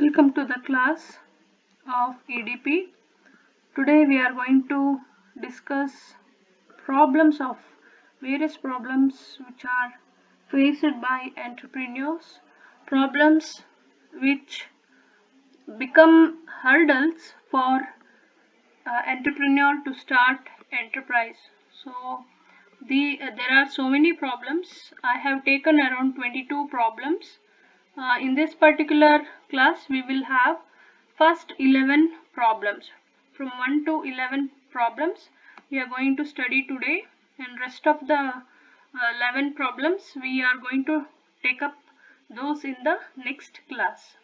Welcome to the class of EDP. Today we are going to discuss various problems which are faced by entrepreneurs, problems which become hurdles for entrepreneur to start enterprise. So there are so many problems. I have taken around 22 problems. In this particular class we will have first 11 problems. From 1 to 11 problems we are going to study today, and rest of the 11 problems we are going to take up those in the next class.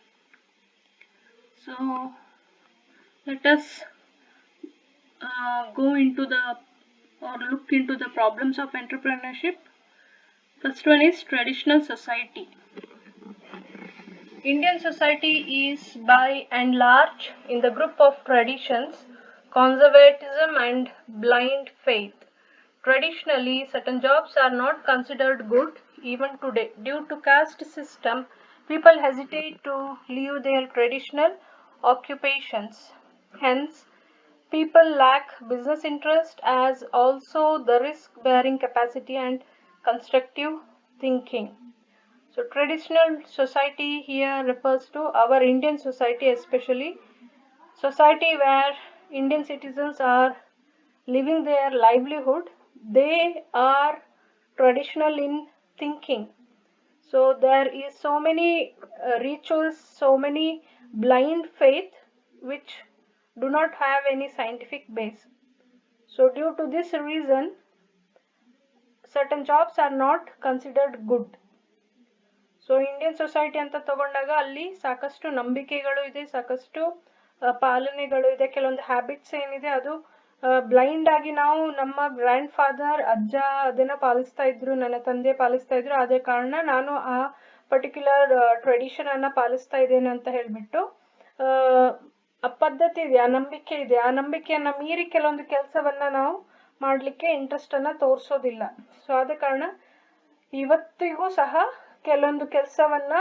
So let us go into look into the problems of entrepreneurship. First one is traditional society. Indian society is by and large in the group of traditions, conservatism and blind faith. Traditionally, certain jobs are not considered good even today. Due to caste system, people hesitate to leave their traditional occupations. Hence, people lack business interest as also the risk-bearing capacity and constructive thinking. So traditional society here refers to our Indian society, especially society where Indian citizens are living their livelihood. They are traditional in thinking. So there is so many rituals, so many blind faith which do not have any scientific base. So due to this reason, certain jobs are not considered good. So Indian society ಅಂತ ತಗೊಂಡಾಗ ಅಲ್ಲಿ ಸಾಕಷ್ಟು ನಂಬಿಕೆಗಳು ಇದೆ, ಸಾಕಷ್ಟು ಪಾಲನೆಗಳು ಇದೆ, ಕೆಲವೊಂದು habits ಏನಿದೆ ಅದು ಬ್ಲೈಂಡ್ ಆಗಿ ನಾವು ನಮ್ಮ ಗ್ರ್ಯಾಂಡ್ ಫಾದರ್ ಅಜ್ಜ ಅದನ್ನ ಪಾಲಿಸ್ತಾ ಇದ್ರು, ನನ್ನ ತಂದೆ ಪಾಲಿಸ್ತಾ ಇದ್ರು, ಅದೇ ಕಾರಣ ನಾನು ಆ ಪರ್ಟಿಕ್ಯುಲರ್ ಟ್ರೆಡಿಷನ್ ಅನ್ನ ಪಾಲಿಸ್ತಾ ಇದ್ದೇನೆ ಅಂತ ಹೇಳ್ಬಿಟ್ಟು ಆ ಪದ್ಧತಿ ಇದೆ, ಆ ನಂಬಿಕೆ ಇದೆ, ಆ ನಂಬಿಕೆಯನ್ನ ಮೀರಿ ಕೆಲವೊಂದು ಕೆಲಸವನ್ನ ನಾವು ಮಾಡ್ಲಿಕ್ಕೆ ಇಂಟ್ರೆಸ್ಟ್ ಅನ್ನ ತೋರಿಸೋದಿಲ್ಲ. ಸೊ ಆದ ಕಾರಣ ಇವತ್ತಿಗೂ ಸಹ ಕೆಲವೊಂದು ಕೆಲಸವನ್ನ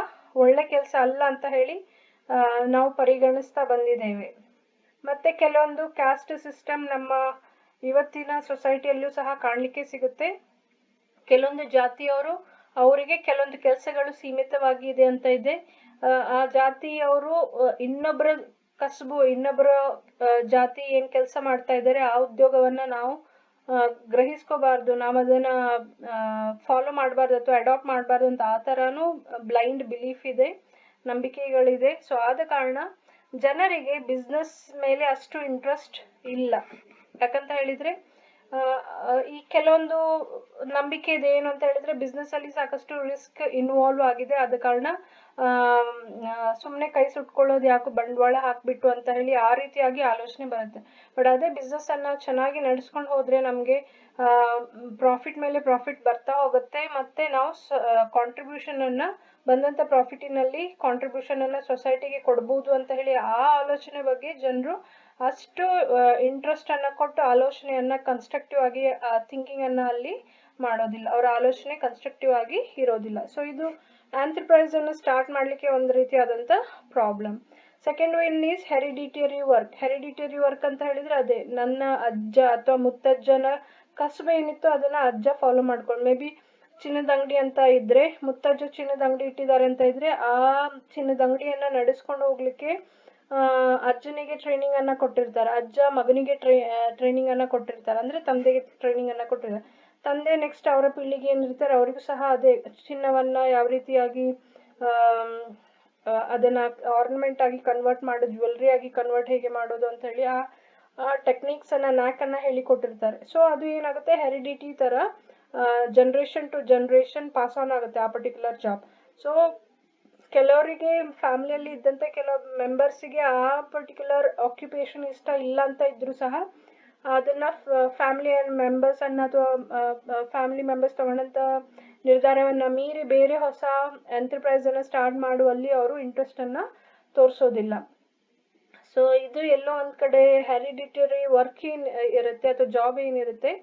ಒಳ್ಳೆ ಕೆಲಸ ಅಲ್ಲ ಅಂತ ಹೇಳಿ ನಾವು ಪರಿಗಣಿಸ್ತಾ ಬಂದಿದ್ದೇವೆ. ಮತ್ತೆ ಕೆಲವೊಂದು ಕ್ಯಾಸ್ಟ್ ಸಿಸ್ಟಮ್ ನಮ್ಮ ಇವತ್ತಿನ ಸೊಸೈಟಿಯಲ್ಲೂ ಸಹ ಕಾಣಲಿಕ್ಕೆ ಸಿಗುತ್ತೆ. ಕೆಲವೊಂದು ಜಾತಿಯವರು ಅವರಿಗೆ ಕೆಲವೊಂದು ಕೆಲಸಗಳು ಸೀಮಿತವಾಗಿದೆ ಅಂತ ಇದೆ. ಆ ಜಾತಿಯವರು ಇನ್ನೊಬ್ಬರ ಕಸಬು, ಇನ್ನೊಬ್ಬರ ಜಾತಿ ಏನ್ ಕೆಲಸ ಮಾಡ್ತಾ ಇದ್ದಾರೆ ಆ ಉದ್ಯೋಗವನ್ನ ನಾವು ಗ್ರಹಿಸ್ಕೋಬಾರ್ದು, ನಾವು ಅದನ್ನ ಫಾಲೋ ಮಾಡಬಾರ್ದು ಅಥವಾ ಅಡಾಪ್ಟ್ ಮಾಡಬಾರ್ದು ಅಂತ ಆ ತರಾನು ಬ್ಲೈಂಡ್ ಬಿಲೀಫ್ ಇದೆ, ನಂಬಿಕೆಗಳಿದೆ. ಸೊ ಆದ ಕಾರಣ ಜನರಿಗೆ ಬಿಸ್ನೆಸ್ ಮೇಲೆ ಅಷ್ಟು ಇಂಟ್ರೆಸ್ಟ್ ಇಲ್ಲ. ಯಾಕಂತ ಹೇಳಿದ್ರೆ ಈ ಕೆಲವೊಂದು ನಂಬಿಕೆ ಇದೆ ಏನು ಅಂತ ಹೇಳಿದ್ರೆ ಬಿಸ್ನೆಸ್ ಅಲ್ಲಿ ಸಾಕಷ್ಟು ರಿಸ್ಕ್ ಇನ್ವಾಲ್ವ್ ಆಗಿದೆ, ಆದ ಕಾರಣ ಸುಮ್ನೆ ಕೈ ಸುಟ್ಕೊಳ್ಳೋದು ಯಾಕೆ, ಬಂಡವಾಳ ಹಾಕ್ಬಿಟ್ಟು ಅಂತ ಹೇಳಿ ಆ ರೀತಿಯಾಗಿ ಆಲೋಚನೆ ಬರುತ್ತೆ. ಬಟ್ ಅದೇ ಬಿಸ್ನೆಸ್ ಅನ್ನ ಚೆನ್ನಾಗಿ ನಡೆಸ್ಕೊಂಡು ಹೋದ್ರೆ ನಮ್ಗೆ ಪ್ರಾಫಿಟ್ ಮೇಲೆ ಪ್ರಾಫಿಟ್ ಬರ್ತಾ ಹೋಗುತ್ತೆ. ಮತ್ತೆ ನಾವು ಕಾಂಟ್ರಿಬ್ಯೂಷನ್ ಅನ್ನ ಬಂದಂತ ಪ್ರಾಫಿಟಿನಲ್ಲಿ ಕಾಂಟ್ರಿಬ್ಯೂಷನ್ ಅನ್ನ ಸೊಸೈಟಿಗೆ ಕೊಡಬಹುದು ಅಂತ ಹೇಳಿ ಆ ಆಲೋಚನೆ ಬಗ್ಗೆ ಜನರು ಅಷ್ಟು ಇಂಟ್ರೆಸ್ಟ್ ಅನ್ನ ಕೊಟ್ಟು ಆಲೋಚನೆಯನ್ನ ಕನ್ಸ್ಟ್ರಕ್ಟಿವ್ ಆಗಿ ಥಿಂಕಿಂಗ್ ಅನ್ನ ಅಲ್ಲಿ ಮಾಡೋದಿಲ್ಲ, ಅವರ ಆಲೋಚನೆ ಕನ್ಸ್ಟ್ರಕ್ಟಿವ್ ಆಗಿ ಇರೋದಿಲ್ಲ. ಸೊ ಇದು ಎಂಟರ್ಪ್ರೈಸ್ ಅನ್ನು ಸ್ಟಾರ್ಟ್ ಮಾಡ್ಲಿಕ್ಕೆ ಒಂದು ರೀತಿಯಾದಂತ problem. Second one is hereditary work. Hereditary work ಅಂತ ಹೇಳಿದ್ರೆ ಅದೇ ನನ್ನ ಅಜ್ಜ ಅಥವಾ ಮುತ್ತಜ್ಜನ ಕಸುಬು ಏನಿತ್ತು ಅದನ್ನ ಅಜ್ಜ ಫಾಲೋ ಮಾಡ್ಕೊಂಡು, ಮೇ ಬಿ ಚಿನ್ನದ ಅಂಗಡಿ ಅಂತ ಇದ್ರೆ ಮುತ್ತಜ್ಜ ಚಿನ್ನದ ಅಂಗಡಿ ಇಟ್ಟಿದ್ದಾರೆ ಅಂತ ಇದ್ರೆ ಆ ಚಿನ್ನದ ಅಂಗಡಿಯನ್ನ ನಡೆಸ್ಕೊಂಡು ಹೋಗ್ಲಿಕ್ಕೆ ಅಜ್ಜನಿಗೆ ಟ್ರೈನಿಂಗ್ ಅನ್ನ ಕೊಟ್ಟಿರ್ತಾರೆ, ಅಜ್ಜ ಮಗನಿಗೆ ಟ್ರೈನಿಂಗ್ ಅನ್ನ ಕೊಟ್ಟಿರ್ತಾರೆ, ಅಂದ್ರೆ ತಂದೆಗೆ ಟ್ರೈನಿಂಗ್ ಅನ್ನ ಕೊಟ್ಟಿರ್ತಾರೆ. ತಂದೆ ನೆಕ್ಸ್ಟ್ ಅವರ ಪೀಳಿಗೆ ಏನಿರ್ತಾರೆ ಅವರಿಗೂ ಸಹ ಅದೇ ಚಿನ್ನವನ್ನ ಯಾವ ರೀತಿಯಾಗಿ ಅದನ್ನ ಆರ್ನಮೆಂಟ್ ಆಗಿ ಕನ್ವರ್ಟ್ ಮಾಡೋದು, ಜ್ಯುವೆಲ್ರಿ ಆಗಿ ಕನ್ವರ್ಟ್ ಹೇಗೆ ಮಾಡೋದು ಅಂತ ಹೇಳಿ ಆ ಟೆಕ್ನಿಕ್ಸ್ ಅನ್ನ ನ್ಯಾಕ್ ಅನ್ನ ಹೇಳಿಕೊಟ್ಟಿರ್ತಾರೆ. ಸೊ ಅದು ಏನಾಗುತ್ತೆ, ಹೆರಿಡಿಟಿ ತರ generation to generation pass on ಆಗುತ್ತೆ ಆ ಪರ್ಟಿಕ್ಯುಲರ್ ಜಾಬ್. ಸೊ ಕೆಲವರಿಗೆ ಫ್ಯಾಮಿಲಿಯಲ್ಲಿ ಇದ್ದಂತೆ ಕೆಲವು ಮೆಂಬರ್ಸಿಗೆ ಆ ಪರ್ಟಿಕ್ಯುಲರ್ ಆಕ್ಯುಪೇಷನ್ ಇಷ್ಟ ಇಲ್ಲ ಅಂತ ಇದ್ರು ಸಹ ಅದನ್ನ ಫ್ಯಾಮಿಲಿ ಮೆಂಬರ್ಸ್ ಅನ್ನ ಅಥವಾ ಫ್ಯಾಮಿಲಿ ಮೆಂಬರ್ಸ್ ತಗೊಂಡಂತ ನಿರ್ಧಾರವನ್ನ ಮೀರಿ ಬೇರೆ ಹೊಸ ಎಂಟರ್ಪ್ರೈಸ್ ಅನ್ನ ಸ್ಟಾರ್ಟ್ ಮಾಡುವಲ್ಲಿ ಅವರು ಇಂಟ್ರೆಸ್ಟ್ ಅನ್ನ ತೋರಿಸೋದಿಲ್ಲ. ಸೊ ಇದು ಎಲ್ಲೋ ಒಂದ್ ಕಡೆ ಹೆರಿಡಿಟರಿ ವರ್ಕ್ ಏನ್ ಇರುತ್ತೆ ಅಥವಾ ಜಾಬ್ ಏನಿರುತ್ತೆ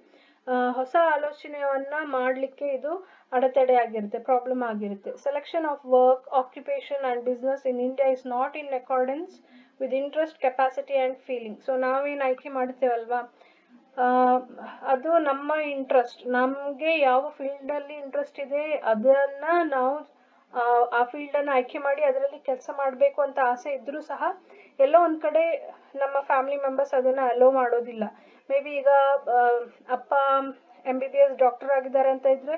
ಹೊಸ ಆಲೋಚನೆಯನ್ನ ಮಾಡಲಿಕ್ಕೆ ಇದು ಅಡೆತಡೆ ಆಗಿರುತ್ತೆ, ಪ್ರಾಬ್ಲಮ್ ಆಗಿರುತ್ತೆ. Selection of work, occupation and business in India is not in accordance with interest, capacity and feeling. So ನಾವೇನು ಆಯ್ಕೆ ಮಾಡ್ತೇವಲ್ವಾ, ಅದು ನಮ್ಮ ಇಂಟ್ರೆಸ್ಟ್, ನಮಗೆ ಯಾವ ಫೀಲ್ಡಲ್ಲಿ ಇಂಟ್ರೆಸ್ಟ್ ಇದೆ ಅದನ್ನು ನಾವು ಆ ಫೀಲ್ಡನ್ನು ಆಯ್ಕೆ ಮಾಡಿ ಅದರಲ್ಲಿ ಕೆಲಸ ಮಾಡಬೇಕು ಅಂತ ಆಸೆ ಇದ್ದರೂ ಸಹ ಎಲ್ಲೋ ಒಂದು ಕಡೆ ನಮ್ಮ ಫ್ಯಾಮಿಲಿ ಮೆಂಬರ್ಸ್ ಅದನ್ನು ಅಲೋ ಮಾಡೋದಿಲ್ಲ. ಮೇ ಬಿ ಈಗ ಅಪ್ಪ MBBS ಡಾಕ್ಟರ್ ಆಗಿದ್ದಾರೆ ಅಂತ ಇದ್ರೆ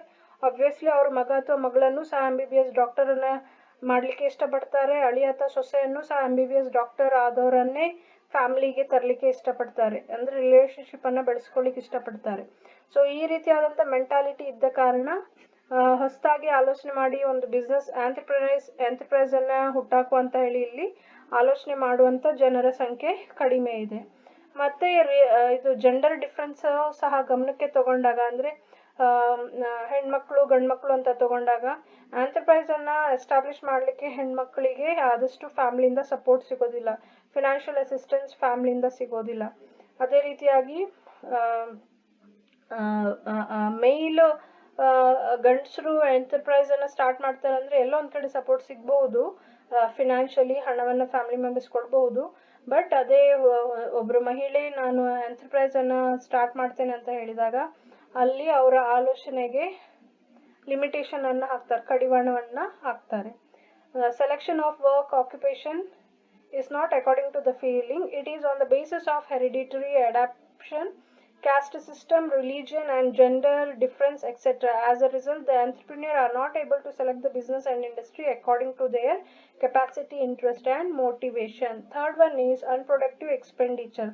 ಆಬ್ವಿಯಸ್ಲಿ ಅವ್ರ ಮಗ ಅಥವಾ ಮಗಳನ್ನು ಸಹ MBBS ಡಾಕ್ಟರನ್ನ ಮಾಡಲಿಕ್ಕೆ ಇಷ್ಟಪಡ್ತಾರೆ. ಅಳಿಯ ಅಥವಾ ಸೊಸೆಯನ್ನು ಸಹ MBBS ಡಾಕ್ಟರ್ ಆದವರನ್ನೇ ಫ್ಯಾಮಿಲಿಗೆ ತರಲಿಕ್ಕೆ ಇಷ್ಟಪಡ್ತಾರೆ, ಅಂದರೆ ರಿಲೇಶನ್ಶಿಪ್ಪನ್ನು ಬೆಳೆಸ್ಕೊಳ್ಳಿಕ್ಕೆ ಇಷ್ಟಪಡ್ತಾರೆ. ಸೊ ಈ ರೀತಿಯಾದಂಥ ಮೆಂಟಾಲಿಟಿ ಇದ್ದ ಕಾರಣ ಹೊಸದಾಗಿ ಆಲೋಚನೆ ಮಾಡಿ ಒಂದು ಬಿಸ್ನೆಸ್ ಎಂಟರ್ಪ್ರೈಸನ್ನು ಹುಟ್ಟಾಕು ಅಂತ ಹೇಳಿ ಇಲ್ಲಿ ಆಲೋಚನೆ ಮಾಡುವಂಥ ಜನರ ಸಂಖ್ಯೆ ಕಡಿಮೆ ಇದೆ. ಮತ್ತು ಇದು ಜೆಂಡರ್ ಡಿಫ್ರೆನ್ಸ್ ಸಹ ಗಮನಕ್ಕೆ ತಗೊಂಡಾಗ, ಅಂದರೆ ಹೆಣ್ಮಕ್ಳು ಗಂಡ್ಮಕ್ಳು ಅಂತ ತಗೊಂಡಾಗ ಎಂಟರ್ಪ್ರೈಸನ್ನು ಎಸ್ಟಾಬ್ಲಿಷ್ ಮಾಡಲಿಕ್ಕೆ ಹೆಣ್ಮಕ್ಳಿಗೆ ಆದಷ್ಟು ಫ್ಯಾಮ್ಲಿಯಿಂದ ಸಪೋರ್ಟ್ ಸಿಗೋದಿಲ್ಲ, ಫಿನಾನ್ಷಿಯಲ್ ಅಸಿಸ್ಟೆನ್ಸ್ ಫ್ಯಾಮ್ಲಿಯಿಂದ ಸಿಗೋದಿಲ್ಲ. ಅದೇ ರೀತಿಯಾಗಿ ಮೇಲ್ ಗಂಡಸರು ಎಂಟರ್ಪ್ರೈಸನ್ನು ಸ್ಟಾರ್ಟ್ ಮಾಡ್ತಾರೆ ಅಂದರೆ ಎಲ್ಲೋ ಒಂದು ಕಡೆ ಸಪೋರ್ಟ್ ಸಿಗ್ಬಹುದು, ಫಿನಾನ್ಷಿಯಲಿ ಹಣವನ್ನು ಫ್ಯಾಮಿಲಿ ಮೆಂಬರ್ಸ್ ಕೊಡ್ಬಹುದು. ಬಟ್ ಅದೇ ಒಬ್ಬರು ಮಹಿಳೆ ನಾನು ಎಂಟರ್ಪ್ರೈಸನ್ನು ಸ್ಟಾರ್ಟ್ ಮಾಡ್ತೇನೆ ಅಂತ ಹೇಳಿದಾಗ ಅಲ್ಲಿ ಅವರ ಆಲೋಚನೆಗೆ ಲಿಮಿಟೇಷನ್ ಅನ್ನು ಹಾಕ್ತಾರೆ, ಕಡಿವಾಣವನ್ನು ಹಾಕ್ತಾರೆ. Selection of work, occupation is not according to the feeling, it is on the basis of hereditary adaptation, caste system, religion and gender difference, etc. As a result, the entrepreneur are not able to select the business and industry according to their capacity, interest and motivation. Third one is unproductive expenditure.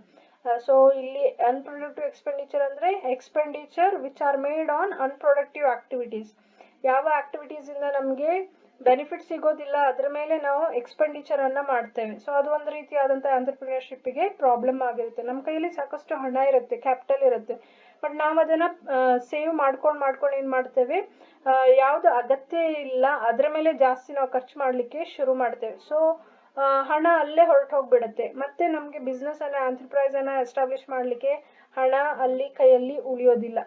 So ಇಲ್ಲಿ unproductive expenditure ಅಂದರೆ expenditure which are made on unproductive activities. ಯಾವ activities ಇಂದ ನಮಗೆ benefit ಸಿಗೋದಿಲ್ಲ ಅದರ ಮೇಲೆ ನಾವು expenditure ಅನ್ನ ಮಾಡ್ತೇವೆ. ಸೊ ಅದು ಒಂದು ರೀತಿಯಾದಂಥ ಎಂಟರ್ಪ್ರಿನರ್ಶಿಪ್ಗೆ ಪ್ರಾಬ್ಲಮ್ ಆಗಿರುತ್ತೆ. ನಮ್ಮ ಕೈಯಲ್ಲಿ ಸಾಕಷ್ಟು ಹಣ ಇರುತ್ತೆ, ಕ್ಯಾಪಿಟಲ್ ಇರುತ್ತೆ, ಬಟ್ ನಾವು ಅದನ್ನು ಸೇವ್ ಮಾಡ್ಕೊಂಡು ಏನು ಮಾಡ್ತೇವೆ, ಯಾವುದು ಅಗತ್ಯ ಇಲ್ಲ ಅದರ ಮೇಲೆ ಜಾಸ್ತಿ ನಾವು ಖರ್ಚು ಮಾಡಲಿಕ್ಕೆ ಶುರು ಮಾಡ್ತೇವೆ. ಸೊ ಹಣ ಅಲ್ಲೇ ಹೊರಟು ಹೋಗ್ಬಿಡುತ್ತೆ. ಮತ್ತೆ ನಮಗೆ ಬಿಸ್ನೆಸ್ಸನ್ನು ಎಂಟರ್ಪ್ರೈಸನ್ನು ಎಸ್ಟಾಬ್ಲಿಷ್ ಮಾಡಲಿಕ್ಕೆ ಹಣ ಅಲ್ಲಿ ಕೈಯಲ್ಲಿ ಉಳಿಯೋದಿಲ್ಲ.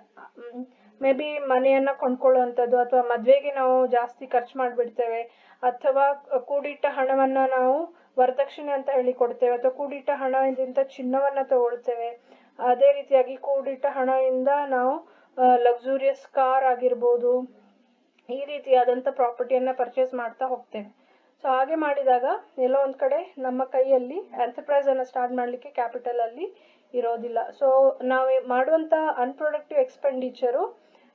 ಮೇ ಬಿ ಮನೆಯನ್ನು ಕೊಂಡ್ಕೊಳ್ಳುವಂಥದ್ದು, ಅಥವಾ ಮದುವೆಗೆ ನಾವು ಜಾಸ್ತಿ ಖರ್ಚು ಮಾಡಿಬಿಡ್ತೇವೆ, ಅಥವಾ ಕೂಡಿಟ್ಟ ಹಣವನ್ನು ನಾವು ವರದಕ್ಷಿಣೆ ಅಂತ ಹೇಳಿ ಕೊಡ್ತೇವೆ, ಅಥವಾ ಕೂಡಿಟ್ಟ ಹಣದಿಂದ ಚಿನ್ನವನ್ನು ತಗೊಳ್ತೇವೆ. ಅದೇ ರೀತಿಯಾಗಿ ಕೂಡಿಟ್ಟ ಹಣದಿಂದ ನಾವು ಲಕ್ಸುರಿಯಸ್ ಕಾರ್ ಆಗಿರ್ಬೋದು, ಈ ರೀತಿಯಾದಂಥ ಪ್ರಾಪರ್ಟಿಯನ್ನು ಪರ್ಚೇಸ್ ಮಾಡ್ತಾ ಹೋಗ್ತೇವೆ. ಸೊ ಹಾಗೆ ಮಾಡಿದಾಗ ಎಲ್ಲೋ ಒಂದು ಕಡೆ ನಮ್ಮ ಕೈಯಲ್ಲಿ ಎಂಟರ್ಪ್ರೈಸನ್ನು ಸ್ಟಾರ್ಟ್ ಮಾಡಲಿಕ್ಕೆ ಕ್ಯಾಪಿಟಲ್ ಅಲ್ಲಿ ಇರೋದಿಲ್ಲ. ಸೊ ನಾವು ಮಾಡುವಂಥ ಅನ್ಪ್ರೊಡಕ್ಟಿವ್ ಎಕ್ಸ್ಪೆಂಡಿಚರು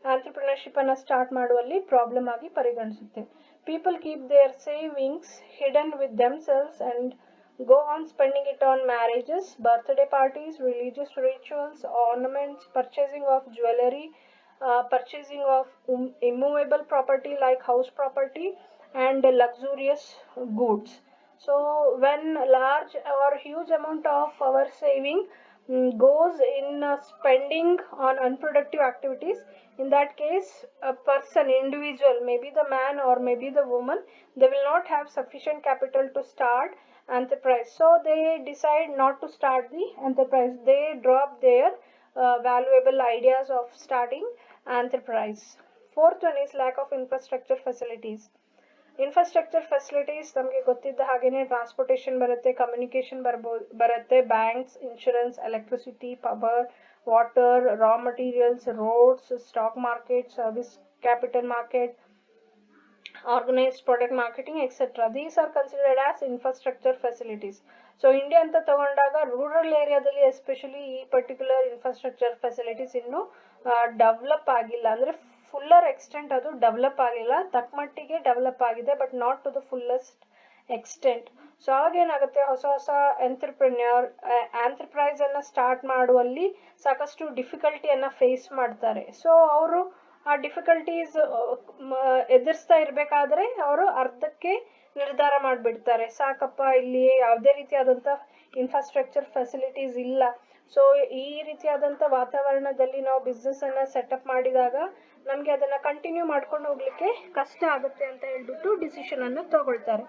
ಎಂಟರ್ಪ್ರಿನರ್ಶಿಪ್ ಅನ್ನು ಸ್ಟಾರ್ಟ್ ಮಾಡುವಲ್ಲಿ ಪ್ರಾಬ್ಲಮ್ ಆಗಿ ಪರಿಗಣಿಸುತ್ತೆ. People keep their savings hidden with themselves and go on spending it on marriages, birthday parties, religious rituals, ornaments, purchasing of jewelry, purchasing of immovable property like house property and luxurious goods. So when large or huge amount of our saving goes in spending on unproductive activities, in that case a person, individual, maybe the man or maybe the woman, they will not have sufficient capital to start enterprise. So they decide not to start the enterprise. They drop their valuable ideas of starting enterprise. Fourth one is lack of infrastructure facilities. Infrastructure facilities ನಮಗೆ ಗೊತ್ತಿದ್ದ ಹಾಗೆಯೇ transportation ಬರುತ್ತೆ, communication ಬರುತ್ತೆ, banks, insurance, electricity, power, water, Ra materials, roads, stock market, service capital market, organized product marketing, etc. These are considered as infrastructure facilities. So India ಅಂತ ತಗೊಂಡಾಗ rural ಏರಿಯಾದಲ್ಲಿ especially ಈ particular infrastructure facilities ಇನ್ನೂ develop ಆಗಿಲ್ಲ, ಅಂದರೆ fuller extent ಅದು develop ಆಗಿಲ್ಲ, ತಕ್ಕ ಮಟ್ಟಿಗೆ ಡೆವಲಪ್ ಆಗಿದೆ, but not to the fullest extent. So ಆಗೇನಾಗುತ್ತೆ, ಹೊಸ ಹೊಸ ಎಂಟರ್ಪ್ರೈಸನ್ನು ಸ್ಟಾರ್ಟ್ ಮಾಡುವಲ್ಲಿ ಸಾಕಷ್ಟು ಡಿಫಿಕಲ್ಟಿಯನ್ನು ಫೇಸ್ ಮಾಡ್ತಾರೆ. ಸೊ ಅವರು ಆ ಡಿಫಿಕಲ್ಟೀಸ್ ಎದುರಿಸ್ತಾ ಇರಬೇಕಾದ್ರೆ ಅವರು ಅರ್ಧಕ್ಕೆ ನಿರ್ಧಾರ ಮಾಡಿಬಿಡ್ತಾರೆ, ಸಾಕಪ್ಪ ಇಲ್ಲಿ ಯಾವುದೇ ರೀತಿಯಾದಂಥ ಇನ್ಫ್ರಾಸ್ಟ್ರಕ್ಚರ್ ಫೆಸಿಲಿಟೀಸ್ ಇಲ್ಲ. ಸೊ ಈ ರೀತಿಯಾದಂಥ ವಾತಾವರಣದಲ್ಲಿ ನಾವು ಬಿಸ್ನೆಸ್ಸನ್ನು ಸೆಟಪ್ ಮಾಡಿದಾಗ ನಮಗೆ ಅದನ್ನು ಕಂಟಿನ್ಯೂ ಮಾಡ್ಕೊಂಡು ಹೋಗ್ಲಿಕ್ಕೆ ಕಷ್ಟ ಆಗುತ್ತೆ ಅಂತ ಹೇಳ್ಬಿಟ್ಟು ಡಿಸಿಷನನ್ನು ತಗೊಳ್ತಾರೆ.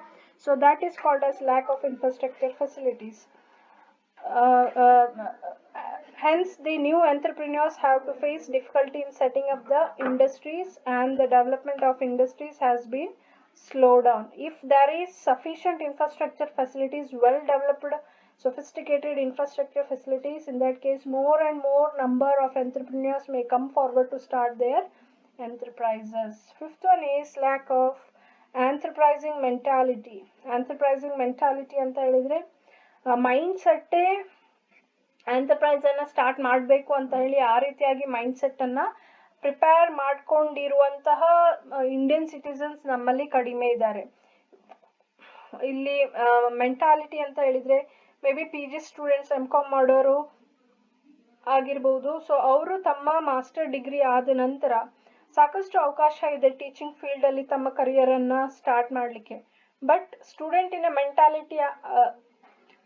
So that is called as lack of infrastructure facilities. Hence, the new entrepreneurs have to face difficulty in setting up the industries, and the development of industries has been slowed down. If there is sufficient infrastructure facilities, well developed, sophisticated infrastructure facilities, in that case more and more number of entrepreneurs may come forward to start their enterprises. Fifth one is lack of enterprising mentality. Enterprising mentality ಅಂತ ಹೇಳಿದ್ರೆ mind ಸೆಟ್ಟೇ enterprise ಅನ್ನ start ಮಾಡಬೇಕು ಅಂತ ಹೇಳಿ ಆ ರೀತಿಯಾಗಿ mind set ಅನ್ನ prepare ಮಾಡ್ಕೊಂಡಿರುವಂತಹ Indian citizens ನಮ್ಮಲ್ಲಿ ಕಡಿಮೆ ಇದ್ದಾರೆ. ಇಲ್ಲಿ ಮೆಂಟಾಲಿಟಿ ಅಂತ ಹೇಳಿದ್ರೆ may be PG students MCom ಮಾಡೋರು ಆಗಿರ್ಬೋದು. ಸೊ ಅವರು ತಮ್ಮ ಮಾಸ್ಟರ್ ಡಿಗ್ರಿ ಆದ ನಂತರ ಸಾಕಷ್ಟು ಅವಕಾಶ ಇದೆ ಟೀಚಿಂಗ್ ಫೀಲ್ಡ್ ಅಲ್ಲಿ ತಮ್ಮ ಕರಿಯರ್ ಅನ್ನ ಸ್ಟಾರ್ಟ್ ಮಾಡ್ಲಿಕ್ಕೆ. ಬಟ್ ಸ್ಟೂಡೆಂಟಿನ ಮೆಂಟಾಲಿಟಿ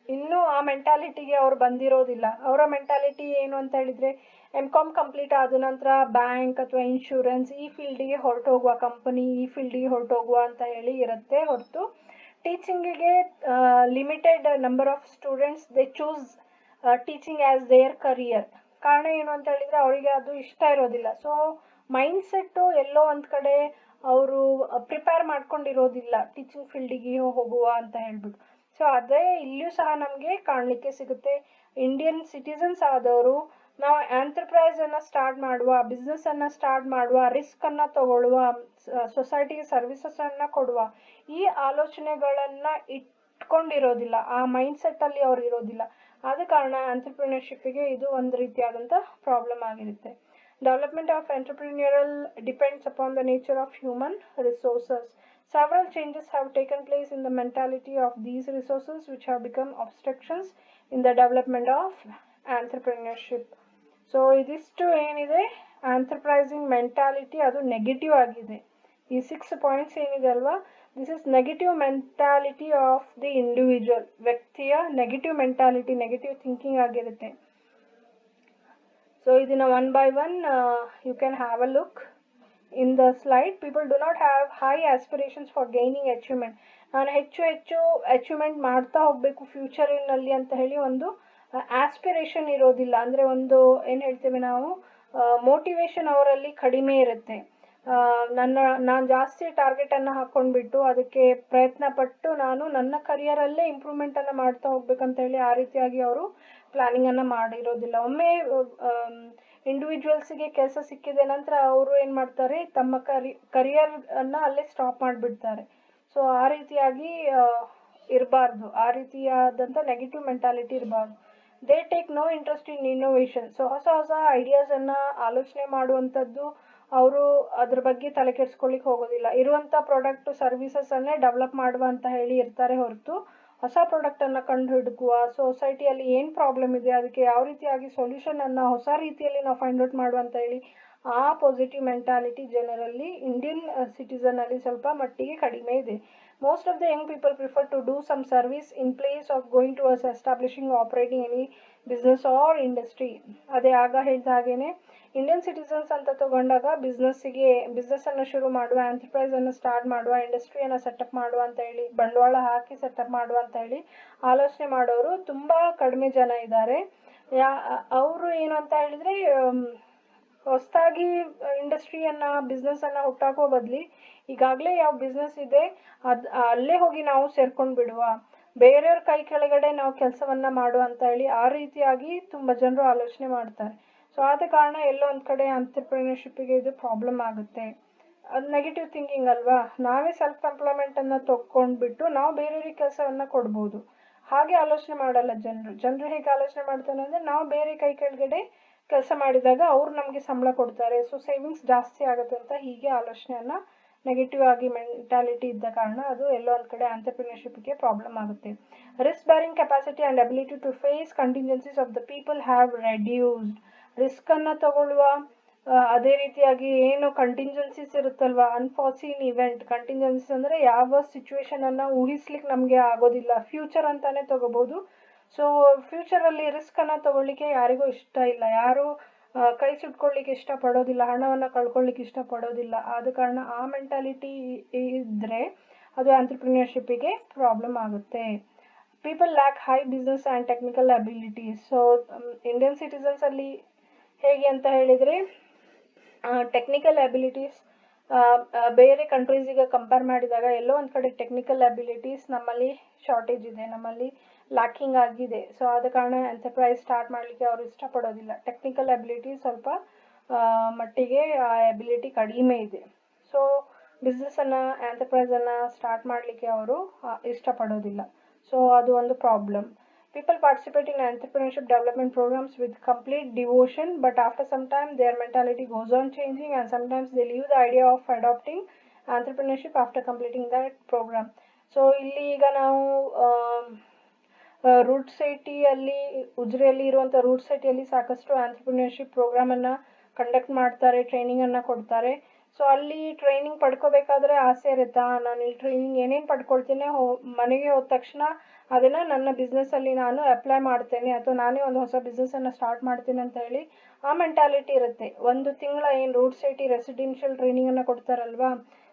ಇನ್ನೂ ಆ ಮೆಂಟಾಲಿಟಿಗೆ ಅವ್ರು ಬಂದಿರೋದಿಲ್ಲ. ಅವರ ಮೆಂಟಾಲಿಟಿ ಏನು ಅಂತ ಹೇಳಿದ್ರೆ MCom ಕಂಪ್ಲೀಟ್ ಆದ ನಂತರ ಬ್ಯಾಂಕ್ ಅಥವಾ ಇನ್ಶೂರೆನ್ಸ್ ಈ ಫೀಲ್ಡಿಗೆ ಹೊರಟೋಗುವ, ಕಂಪನಿ ಈ ಫೀಲ್ಡಿಗೆ ಹೊರಟೋಗುವ ಅಂತ ಹೇಳಿ ಇರುತ್ತೆ ಹೊರತು ಟೀಚಿಂಗಿಗೆ limited number of students they choose teaching as their career. ಕಾರಣ ಏನು ಅಂತ ಹೇಳಿದ್ರೆ ಅವರಿಗೆ ಅದು ಇಷ್ಟ ಇರೋದಿಲ್ಲ. ಸೊ ಮೈಂಡ್ ಸೆಟ್ಟು ಎಲ್ಲೋ ಒಂದ್ ಕಡೆ ಅವರು ಪ್ರಿಪೇರ್ ಮಾಡ್ಕೊಂಡಿರೋದಿಲ್ಲ ಟೀಚಿಂಗ್ ಫೀಲ್ಡಿಗೆ ಹೋಗುವ ಅಂತ ಹೇಳ್ಬಿಟ್ಟು. ಸೊ ಅದೇ ಇಲ್ಲಿಯೂ ಸಹ ನಮಗೆ ಕಾಣಲಿಕ್ಕೆ ಸಿಗುತ್ತೆ. ಇಂಡಿಯನ್ ಸಿಟಿಸನ್ಸ್ ಆದವರು ನಾವು ಎಂಟರ್ಪ್ರೈಸ್ ಅನ್ನ ಸ್ಟಾರ್ಟ್ ಮಾಡುವ, ಬಿಸ್ನೆಸ್ ಅನ್ನ ಸ್ಟಾರ್ಟ್ ಮಾಡುವ, ರಿಸ್ಕ್ ಅನ್ನ ತಗೊಳ್ಳುವ, ಸೊಸೈಟಿಗೆ ಸರ್ವಿಸಸ್ ಅನ್ನ ಕೊಡುವ ಈ ಆಲೋಚನೆಗಳನ್ನ ಇಟ್ಕೊಂಡಿರೋದಿಲ್ಲ, ಆ ಮೈಂಡ್ ಸೆಟ್ ಅಲ್ಲಿ ಅವ್ರು ಇರೋದಿಲ್ಲ. ಆದ ಕಾರಣ ಎಂಟರ್ಪ್ರಿನರ್ಶಿಪ್ಗೆ ಇದು ಒಂದು ರೀತಿಯಾದಂತ ಪ್ರಾಬ್ಲಮ್ ಆಗಿರುತ್ತೆ. Development of entrepreneurial depends upon the nature of human resources. Several changes have taken place in the mentality of these resources which have become obstructions in the development of entrepreneurship. So idistu ಏನಿದೆ enterprising mentality ಅದು negative ಆಗಿದೆ. ಈ 6 points ಏನಿದೆ ಅಲ್ವಾ, this is negative mentality of the individual. ವ್ಯಕ್ತಿಯ negative mentality, negative thinking ಆಗಿರುತ್ತೆ. So ಇದನ್ನ one by one you can have a look in the slide. People do not have high aspirations for gaining achievement. ನಾನು ಹೆಚ್ಚು achievement ಮಾಡ್ತಾ ಹೋಗ್ಬೇಕು ಫ್ಯೂಚರಿನಲ್ಲಿ ಅಂತ ಹೇಳಿ ಒಂದು ಆಸ್ಪಿರೇಷನ್ ಇರೋದಿಲ್ಲ. ಅಂದ್ರೆ ಒಂದು ಏನ್ ಹೇಳ್ತೇವೆ ನಾವು, ಮೋಟಿವೇಶನ್ ಅವರಲ್ಲಿ ಕಡಿಮೆ ಇರುತ್ತೆ. ನಾನು ಜಾಸ್ತಿ ಟಾರ್ಗೆಟ್ ಅನ್ನ ಹಾಕೊಂಡ್ಬಿಟ್ಟು ಅದಕ್ಕೆ ಪ್ರಯತ್ನ ಪಟ್ಟು ನಾನು ನನ್ನ ಕರಿಯರ್ ಅಲ್ಲೇ ಇಂಪ್ರೂವ್ಮೆಂಟ್ ಅನ್ನ ಮಾಡ್ತಾ ಹೋಗ್ಬೇಕಂತ ಹೇಳಿ ಆ ರೀತಿಯಾಗಿ ಅವರು ಪ್ಲಾನಿಂಗ್ ಅನ್ನ ಮಾಡಿರೋದಿಲ್ಲ. ಒಮ್ಮೆ ಇಂಡಿವಿಜುವಲ್ಸ್ಗೆ ಕೆಲಸ ಸಿಕ್ಕಿದೆ ನಂತರ ಅವರು ಏನ್ ಮಾಡ್ತಾರೆ, ತಮ್ಮ ಕರಿಯರ್ ಅನ್ನ ಅಲ್ಲೇ ಸ್ಟಾಪ್ ಮಾಡಿಬಿಡ್ತಾರೆ. ಸೊ ಆ ರೀತಿಯಾಗಿ ಇರಬಾರ್ದು, ಆ ರೀತಿಯಾದಂತ ನೆಗೆಟಿವ್ ಮೆಂಟಾಲಿಟಿ ಇರಬಾರ್ದು. They take no interest in innovation. So ಹೊಸ ಹೊಸ ಐಡಿಯಾಸ್ ಅನ್ನ ಆಲೋಚನೆ ಮಾಡುವಂತದ್ದು ಅವರು ಅದ್ರ ಬಗ್ಗೆ ತಲೆ ಕೆಡಿಸ್ಕೊಳ್ಳಿಕ್ ಹೋಗೋದಿಲ್ಲ. ಇರುವಂತ ಪ್ರಾಡಕ್ಟ್ ಸರ್ವಿಸಸ್ ಅನ್ನೇ ಡೆವಲಪ್ ಮಾಡುವ ಅಂತ ಹೇಳಿ ಇರ್ತಾರೆ ಹೊರತು ಹೊಸ ಪ್ರಾಡಕ್ಟ್ ಅನ್ನ ಕಂಡು ಹುಡುಕುವ, ಸೊಸೈಟಿಯಲ್ಲಿ ಏನ್ ಪ್ರಾಬ್ಲಮ್ ಇದೆ ಅದಕ್ಕೆ ಯಾವ ರೀತಿಯಾಗಿ ಸೊಲ್ಯೂಷನ್ ಅನ್ನ ಹೊಸ ರೀತಿಯಲ್ಲಿ ನಾವು ಫೈಂಡ್ ಔಟ್ ಮಾಡುವ ಅಂತ ಹೇಳಿ ಆ ಪಾಸಿಟಿವ್ ಮೆಂಟಾಲಿಟಿ ಜನರಲ್ಲಿ ಇಂಡಿಯನ್ ಸಿಟಿಸನ್ ಅಲ್ಲಿ ಸ್ವಲ್ಪ ಮಟ್ಟಿಗೆ ಕಡಿಮೆ ಇದೆ. Most of the young people prefer to do some service in place of going towards establishing or operating any business or industry. ಅದೇ ಆಗ ಹೇಳಿದ ಹಾಗೇನೆ ಇಂಡಿಯನ್ ಸಿಟಿಸನ್ಸ್ ಅಂತ ತಗೊಂಡಾಗ ಬಿಸ್ನೆಸ್ ಅನ್ನು ಶುರು ಮಾಡುವ, ಎಂಟರ್ಪ್ರೈಸ್ ಅನ್ನು ಸ್ಟಾರ್ಟ್ ಮಾಡುವ, ಇಂಡಸ್ಟ್ರಿಯನ್ನ ಸೆಟಪ್ ಮಾಡುವ ಅಂತ ಹೇಳಿ, ಬಂಡವಾಳ ಹಾಕಿ ಸೆಟಪ್ ಮಾಡುವ ಅಂತ ಹೇಳಿ ಆಲೋಚನೆ ಮಾಡೋರು ತುಂಬಾ ಕಡಿಮೆ ಜನ ಇದ್ದಾರೆ. ಅವರು ಏನು ಅಂತ ಹೇಳಿದ್ರೆ ಹೊಸದಾಗಿ ಇಂಡಸ್ಟ್ರಿಯನ್ನ ಬಿಸ್ನೆಸ್ ಅನ್ನ ಹುಟ್ಟಾಕೋ ಬದ್ಲಿ ಈಗಾಗಲೇ ಯಾವ ಬಿಸ್ನೆಸ್ ಇದೆ ಅಲ್ಲೇ ಹೋಗಿ ನಾವು ಸೇರ್ಕೊಂಡ್ ಬಿಡುವ, ಬೇರೆಯವ್ರ ಕೈ ಕೆಳಗಡೆ ನಾವು ಕೆಲಸವನ್ನ ಮಾಡುವ ಅಂತ ಹೇಳಿ ಆ ರೀತಿಯಾಗಿ ತುಂಬಾ ಜನರು ಆಲೋಚನೆ ಮಾಡ್ತಾರೆ. ಸೊ ಆದ ಕಾರಣ ಎಲ್ಲೋ ಒಂದ್ ಕಡೆ ಎಂಟರ್ಪ್ರಿನರ್ಶಿಪ್ಗೆ ಇದು ಪ್ರಾಬ್ಲಮ್ ಆಗುತ್ತೆ. ಅದು ನೆಗೆಟಿವ್ ಥಿಂಕಿಂಗ್ ಅಲ್ವಾ. ನಾವೇ ಸೆಲ್ಫ್ ಎಂಪ್ಲಾಯ್ಮೆಂಟ್ ಅನ್ನ ತಕೊಂಡ್ಬಿಟ್ಟು ನಾವು ಬೇರೆಯವ್ರಿಗೆ ಕೆಲಸವನ್ನ ಕೊಡ್ಬೋದು. ಹಾಗೆ ಆಲೋಚನೆ ಮಾಡಲ್ಲ ಜನರು ಹೇಗೆ ಆಲೋಚನೆ ಮಾಡ್ತಾರೆ ಅಂದ್ರೆ ನಾವು ಬೇರೆ ಕೈ ಕೆಳಗಡೆ ಕೆಲಸ ಮಾಡಿದಾಗ ಅವ್ರು ನಮ್ಗೆ ಸಂಬಳ ಕೊಡ್ತಾರೆ, ಸೊ ಸೇವಿಂಗ್ಸ್ ಜಾಸ್ತಿ ಆಗುತ್ತೆ ಅಂತ ಹೀಗೆ ಆಲೋಚನೆಯನ್ನ ನೆಗೆಟಿವ್ ಆಗಿ ಮೆಂಟಾಲಿಟಿ ಇದ್ದ ಕಾರಣ ಅದು ಎಲ್ಲೋ ಒಂದ್ ಕಡೆ ಎಂಟರ್ಪ್ರಿನರ್ಶಿಪ್ಗೆ ಪ್ರಾಬ್ಲಮ್ ಆಗುತ್ತೆ. Risk bearing capacity and ability to face contingencies of the people have reduced. Risk ಅನ್ನ ತಗೊಳ್ಳುವ, ಅದೇ ರೀತಿಯಾಗಿ ಏನು ಕಂಟಿಂಜೆನ್ಸೀಸ್ ಇರುತ್ತಲ್ವಾ, ಅನ್ಫಾರ್ಚೀನ್ ಇವೆಂಟ್. ಕಂಟಿಂಜೆನ್ಸೀಸ್ ಅಂದ್ರೆ ಯಾವ ಸಿಚುವೇಶನ್ ಅನ್ನ ಊಹಿಸ್ಲಿಕ್ಕೆ ನಮ್ಗೆ ಆಗೋದಿಲ್ಲ, ಫ್ಯೂಚರ್ ಅಂತಾನೆ ತಗೋಬಹುದು. ಸೊ ಫ್ಯೂಚರ್ ಅಲ್ಲಿ ರಿಸ್ಕ್ ಅನ್ನ ತಗೊಳ್ಳಿಕ್ಕೆ ಯಾರಿಗೂ ಇಷ್ಟ ಇಲ್ಲ, ಯಾರು ಕೈ ಸುಟ್ಕೊಳ್ಳಿಕ್ಕೆ ಇಷ್ಟ ಪಡೋದಿಲ್ಲ, ಹಣವನ್ನ ಕಳ್ಕೊಳ್ಳಿಕ್ಕೆ ಇಷ್ಟ ಪಡೋದಿಲ್ಲ. ಆದ ಕಾರಣ ಆ ಮೆಂಟಾಲಿಟಿ ಇದ್ರೆ ಅದು ಎಂಟರ್ಪ್ರಿನರ್ಶಿಪ್ಗೆ ಪ್ರಾಬ್ಲಮ್ ಆಗುತ್ತೆ. People lack high business and technical abilities. So Indian ಸಿಟಿಸನ್ಸಲ್ಲಿ ಹೇಗೆ ಅಂತ ಹೇಳಿದರೆ ಟೆಕ್ನಿಕಲ್ ಅಬಿಲಿಟೀಸ್ ಬೇರೆ ಕಂಟ್ರೀಸಿಗೆ ಕಂಪೇರ್ ಮಾಡಿದಾಗ ಎಲ್ಲೋ ಒಂದು ಕಡೆ ಟೆಕ್ನಿಕಲ್ ಅಬಿಲಿಟೀಸ್ ನಮ್ಮಲ್ಲಿ ಶಾರ್ಟೇಜ್ ಇದೆ, ನಮ್ಮಲ್ಲಿ ಲ್ಯಾಕಿಂಗ್ ಆಗಿದೆ. ಸೊ ಆದ ಕಾರಣ ಎಂಟರ್ಪ್ರೈಸ್ ಸ್ಟಾರ್ಟ್ ಮಾಡಲಿಕ್ಕೆ ಅವರು ಇಷ್ಟಪಡೋದಿಲ್ಲ. ಟೆಕ್ನಿಕಲ್ ಅಬಿಲಿಟಿ ಸ್ವಲ್ಪ ಮಟ್ಟಿಗೆ ಆ ಅಬಿಲಿಟಿ ಕಡಿಮೆ ಇದೆ. ಸೊ ಬಿಸ್ನೆಸ್ಸನ್ನು ಎಂಟರ್ಪ್ರೈಸನ್ನು ಸ್ಟಾರ್ಟ್ ಮಾಡಲಿಕ್ಕೆ ಅವರು ಇಷ್ಟಪಡೋದಿಲ್ಲ. ಸೊ ಅದು ಒಂದು problem. People participate in entrepreneurship development programs with complete devotion, but after some time their mentality goes on changing, and sometimes they leave the idea of adopting entrepreneurship after completing that program. So ಇಲ್ಲಿ ಈಗ ನಾವು root ಸಿಟಿಯಲ್ಲಿ, ಉಜಿರೆಯಲ್ಲಿ ಇರುವಂಥ root ಸಿಟಿಯಲ್ಲಿ ಸಾಕಷ್ಟು entrepreneurship ಪ್ರೋಗ್ರಾಮನ್ನು conduct ಮಾಡ್ತಾರೆ, ಟ್ರೈನಿಂಗನ್ನು ಕೊಡ್ತಾರೆ. So ಅಲ್ಲಿ ಟ್ರೈನಿಂಗ್ ಪಡ್ಕೋಬೇಕಾದ್ರೆ ಆಸೆ ಇರುತ್ತಾ, ನಾನು ಇಲ್ಲಿ ಟ್ರೈನಿಂಗ್ ಏನೇನು ಪಡ್ಕೊಳ್ತೇನೆ, ಮನೆಗೆ ಹೋದ ತಕ್ಷಣ ಅದನ್ನು ನನ್ನ ಬಿಸ್ನೆಸ್ಸಲ್ಲಿ ನಾನು ಅಪ್ಲೈ ಮಾಡ್ತೇನೆ ಅಥವಾ ನಾನೇ ಒಂದು ಹೊಸ ಬಿಸ್ನೆಸ್ಸನ್ನು ಸ್ಟಾರ್ಟ್ ಮಾಡ್ತೀನಿ ಅಂತ ಹೇಳಿ ಆ ಮೆಂಟಾಲಿಟಿ ಇರುತ್ತೆ. ಒಂದು ತಿಂಗಳ ಏನು ರೂಟ್ ಸಿಟಿ ರೆಸಿಡೆನ್ಷಿಯಲ್ ಟ್ರೈನಿಂಗನ್ನು ಕೊಡ್ತಾರಲ್ವಾ,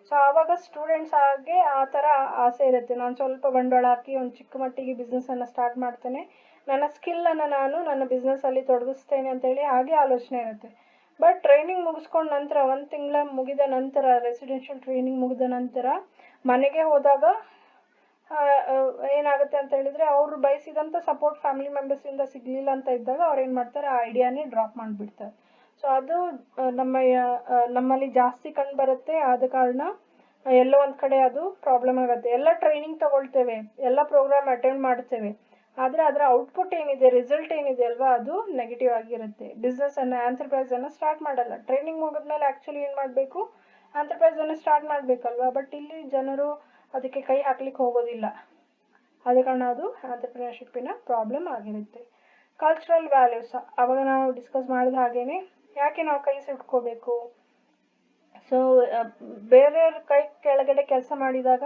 ಸೊ ಆವಾಗ ಸ್ಟೂಡೆಂಟ್ಸ್ ಆಗಿ ಆ ಥರ ಆಸೆ ಇರುತ್ತೆ, ನಾನು ಸ್ವಲ್ಪ ಬಂಡವಾಳ ಹಾಕಿ ಒಂದು ಚಿಕ್ಕ ಮಟ್ಟಿಗೆ ಬಿಸ್ನೆಸ್ಸನ್ನು ಸ್ಟಾರ್ಟ್ ಮಾಡ್ತೇನೆ, ನನ್ನ ಸ್ಕಿಲ್ಲನ್ನು ನಾನು ನನ್ನ ಬಿಸ್ನೆಸ್ಸಲ್ಲಿ ತೊಡಗಿಸ್ತೇನೆ ಅಂತೇಳಿ ಹಾಗೆ ಆಲೋಚನೆ ಇರುತ್ತೆ. ಬಟ್ ಟ್ರೈನಿಂಗ್ ಮುಗಿಸ್ಕೊಂಡ ನಂತರ, ಒಂದು ತಿಂಗಳ ಮುಗಿದ ನಂತರ, ರೆಸಿಡೆನ್ಷಿಯಲ್ ಟ್ರೈನಿಂಗ್ ಮುಗಿದ ನಂತರ ಮನೆಗೆ ಹೋದಾಗ ಏನಾಗುತ್ತೆ ಅಂತ ಹೇಳಿದರೆ, ಅವರು ಬಯಸಿದಂಥ ಸಪೋರ್ಟ್ ಫ್ಯಾಮಿಲಿ ಮೆಂಬರ್ಸಿಂದ ಸಿಗಲಿಲ್ಲ ಅಂತ ಇದ್ದಾಗ ಅವ್ರು ಏನು ಮಾಡ್ತಾರೆ, ಆ ಐಡಿಯಾನೇ ಡ್ರಾಪ್ ಮಾಡಿಬಿಡ್ತಾರೆ. ಸೊ ಅದು ನಮ್ಮಲ್ಲಿ ಜಾಸ್ತಿ ಕಂಡು ಬರುತ್ತೆ. ಆದ ಕಾರಣ ಎಲ್ಲೋ ಒಂದು ಕಡೆ ಅದು ಪ್ರಾಬ್ಲಮ್ ಆಗುತ್ತೆ. ಎಲ್ಲ ಟ್ರೈನಿಂಗ್ ತಗೊಳ್ತೇವೆ, ಎಲ್ಲ ಪ್ರೋಗ್ರಾಮ್ ಅಟೆಂಡ್ ಮಾಡ್ತೇವೆ, ಆದರೆ ಅದರ ಔಟ್ಪುಟ್ ಏನಿದೆ, ರಿಸಲ್ಟ್ ಏನಿದೆ ಅಲ್ವಾ, ಅದು ನೆಗೆಟಿವ್ ಆಗಿರುತ್ತೆ. ಬಿಸ್ನೆಸ್ಸನ್ನು, ಎಂಟರ್ಪ್ರೈಸನ್ನು ಸ್ಟಾರ್ಟ್ ಮಾಡಲ್ಲ. ಟ್ರೈನಿಂಗ್ ಮುಗಿದ್ಮೇಲೆ ಆ್ಯಕ್ಚುಲಿ ಏನು ಮಾಡಬೇಕು, ಎಂಟರ್ಪ್ರೈಸನ್ನು ಸ್ಟಾರ್ಟ್ ಮಾಡಬೇಕಲ್ವಾ, ಬಟ್ ಇಲ್ಲಿ ಜನರು ಅದಕ್ಕೆ ಕೈ ಹಾಕ್ಲಿಕ್ಕೆ ಹೋಗೋದಿಲ್ಲ. ಆದ ಕಾರಣ ಅದು ಎಂಟರ್ಪ್ರಿನರ್ಶಿಪ್ಪಿನ ಪ್ರಾಬ್ಲಮ್ ಆಗಿರುತ್ತೆ. ಕಲ್ಚರಲ್ ವ್ಯಾಲ್ಯೂಸ್ ಅವಾಗ ನಾವು ಡಿಸ್ಕಸ್ ಮಾಡಿದ ಹಾಗೇನೆ, ಯಾಕೆ ನಾವು ಕೈ ಸುಟ್ಕೋಬೇಕು. ಸೊ ಬೇರೆಯವ್ರ ಕೈ ಕೆಳಗಡೆ ಕೆಲಸ ಮಾಡಿದಾಗ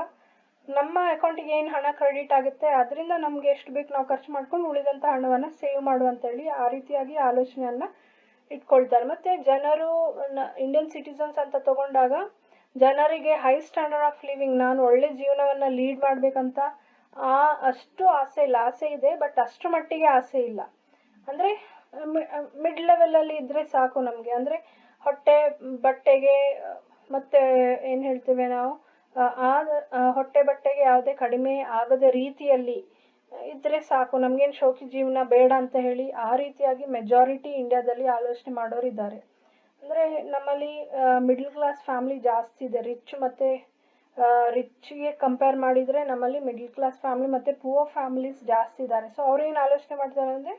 ನಮ್ಮ ಅಕೌಂಟಿಗೆ ಏನು ಹಣ ಕ್ರೆಡಿಟ್ ಆಗುತ್ತೆ, ಅದರಿಂದ ನಮಗೆ ಎಷ್ಟು ಬೇಕು ನಾವು ಖರ್ಚು ಮಾಡ್ಕೊಂಡು ಉಳಿದಂಥ ಹಣವನ್ನು ಸೇವ್ ಮಾಡುವಂತೇಳಿ ಆ ರೀತಿಯಾಗಿ ಆಲೋಚನೆಯನ್ನು ಇಟ್ಕೊಳ್ತಾರೆ. ಮತ್ತು ಜನರು ಇಂಡಿಯನ್ ಸಿಟಿಸನ್ಸ್ ಅಂತ ತಗೊಂಡಾಗ ಜನರಿಗೆ ಹೈ ಸ್ಟ್ಯಾಂಡರ್ಡ್ ಆಫ್ ಲಿವಿಂಗ್, ನಾನು ಒಳ್ಳೆ ಜೀವನವನ್ನು ಲೀಡ್ ಮಾಡಬೇಕಂತ ಅಷ್ಟು ಆಸೆ ಇಲ್ಲ. ಆಸೆ ಇದೆ, ಬಟ್ ಅಷ್ಟು ಮಟ್ಟಿಗೆ ಆಸೆ ಇಲ್ಲ. ಅಂದರೆ ಮಿಡ್ ಲೆವೆಲಲ್ಲಿ ಇದ್ದರೆ ಸಾಕು ನಮಗೆ. ಅಂದರೆ ಹೊಟ್ಟೆ ಬಟ್ಟೆಗೆ ಮತ್ತು ಏನು ಹೇಳ್ತೇವೆ ನಾವು, ಹೊಟ್ಟೆ ಬಟ್ಟೆಗೆ ಯಾವುದೇ ಕಡಿಮೆ ಆಗದ ರೀತಿಯಲ್ಲಿ ಇದ್ದರೆ ಸಾಕು, ನಮಗೇನು ಶೋಕಿ ಜೀವನ ಬೇಡ ಅಂತ ಹೇಳಿ ಆ ರೀತಿಯಾಗಿ ಮೆಜಾರಿಟಿ ಇಂಡಿಯಾದಲ್ಲಿ ಆಲೋಚನೆ ಮಾಡೋರಿದ್ದಾರೆ. ಅಂದರೆ ನಮ್ಮಲ್ಲಿ ಮಿಡ್ಲ್ ಕ್ಲಾಸ್ ಫ್ಯಾಮಿಲಿ ಜಾಸ್ತಿ ಇದೆ. ರಿಚ್ಗೆ ಕಂಪೇರ್ ಮಾಡಿದರೆ ನಮ್ಮಲ್ಲಿ ಮಿಡ್ಲ್ ಕ್ಲಾಸ್ ಫ್ಯಾಮಿಲಿ ಮತ್ತು ಪುವರ್ ಫ್ಯಾಮಿಲೀಸ್ ಜಾಸ್ತಿ ಇದ್ದಾರೆ. ಸೊ ಅವ್ರೇನು ಆಲೋಚನೆ ಮಾಡ್ತಾರೆ ಅಂದರೆ,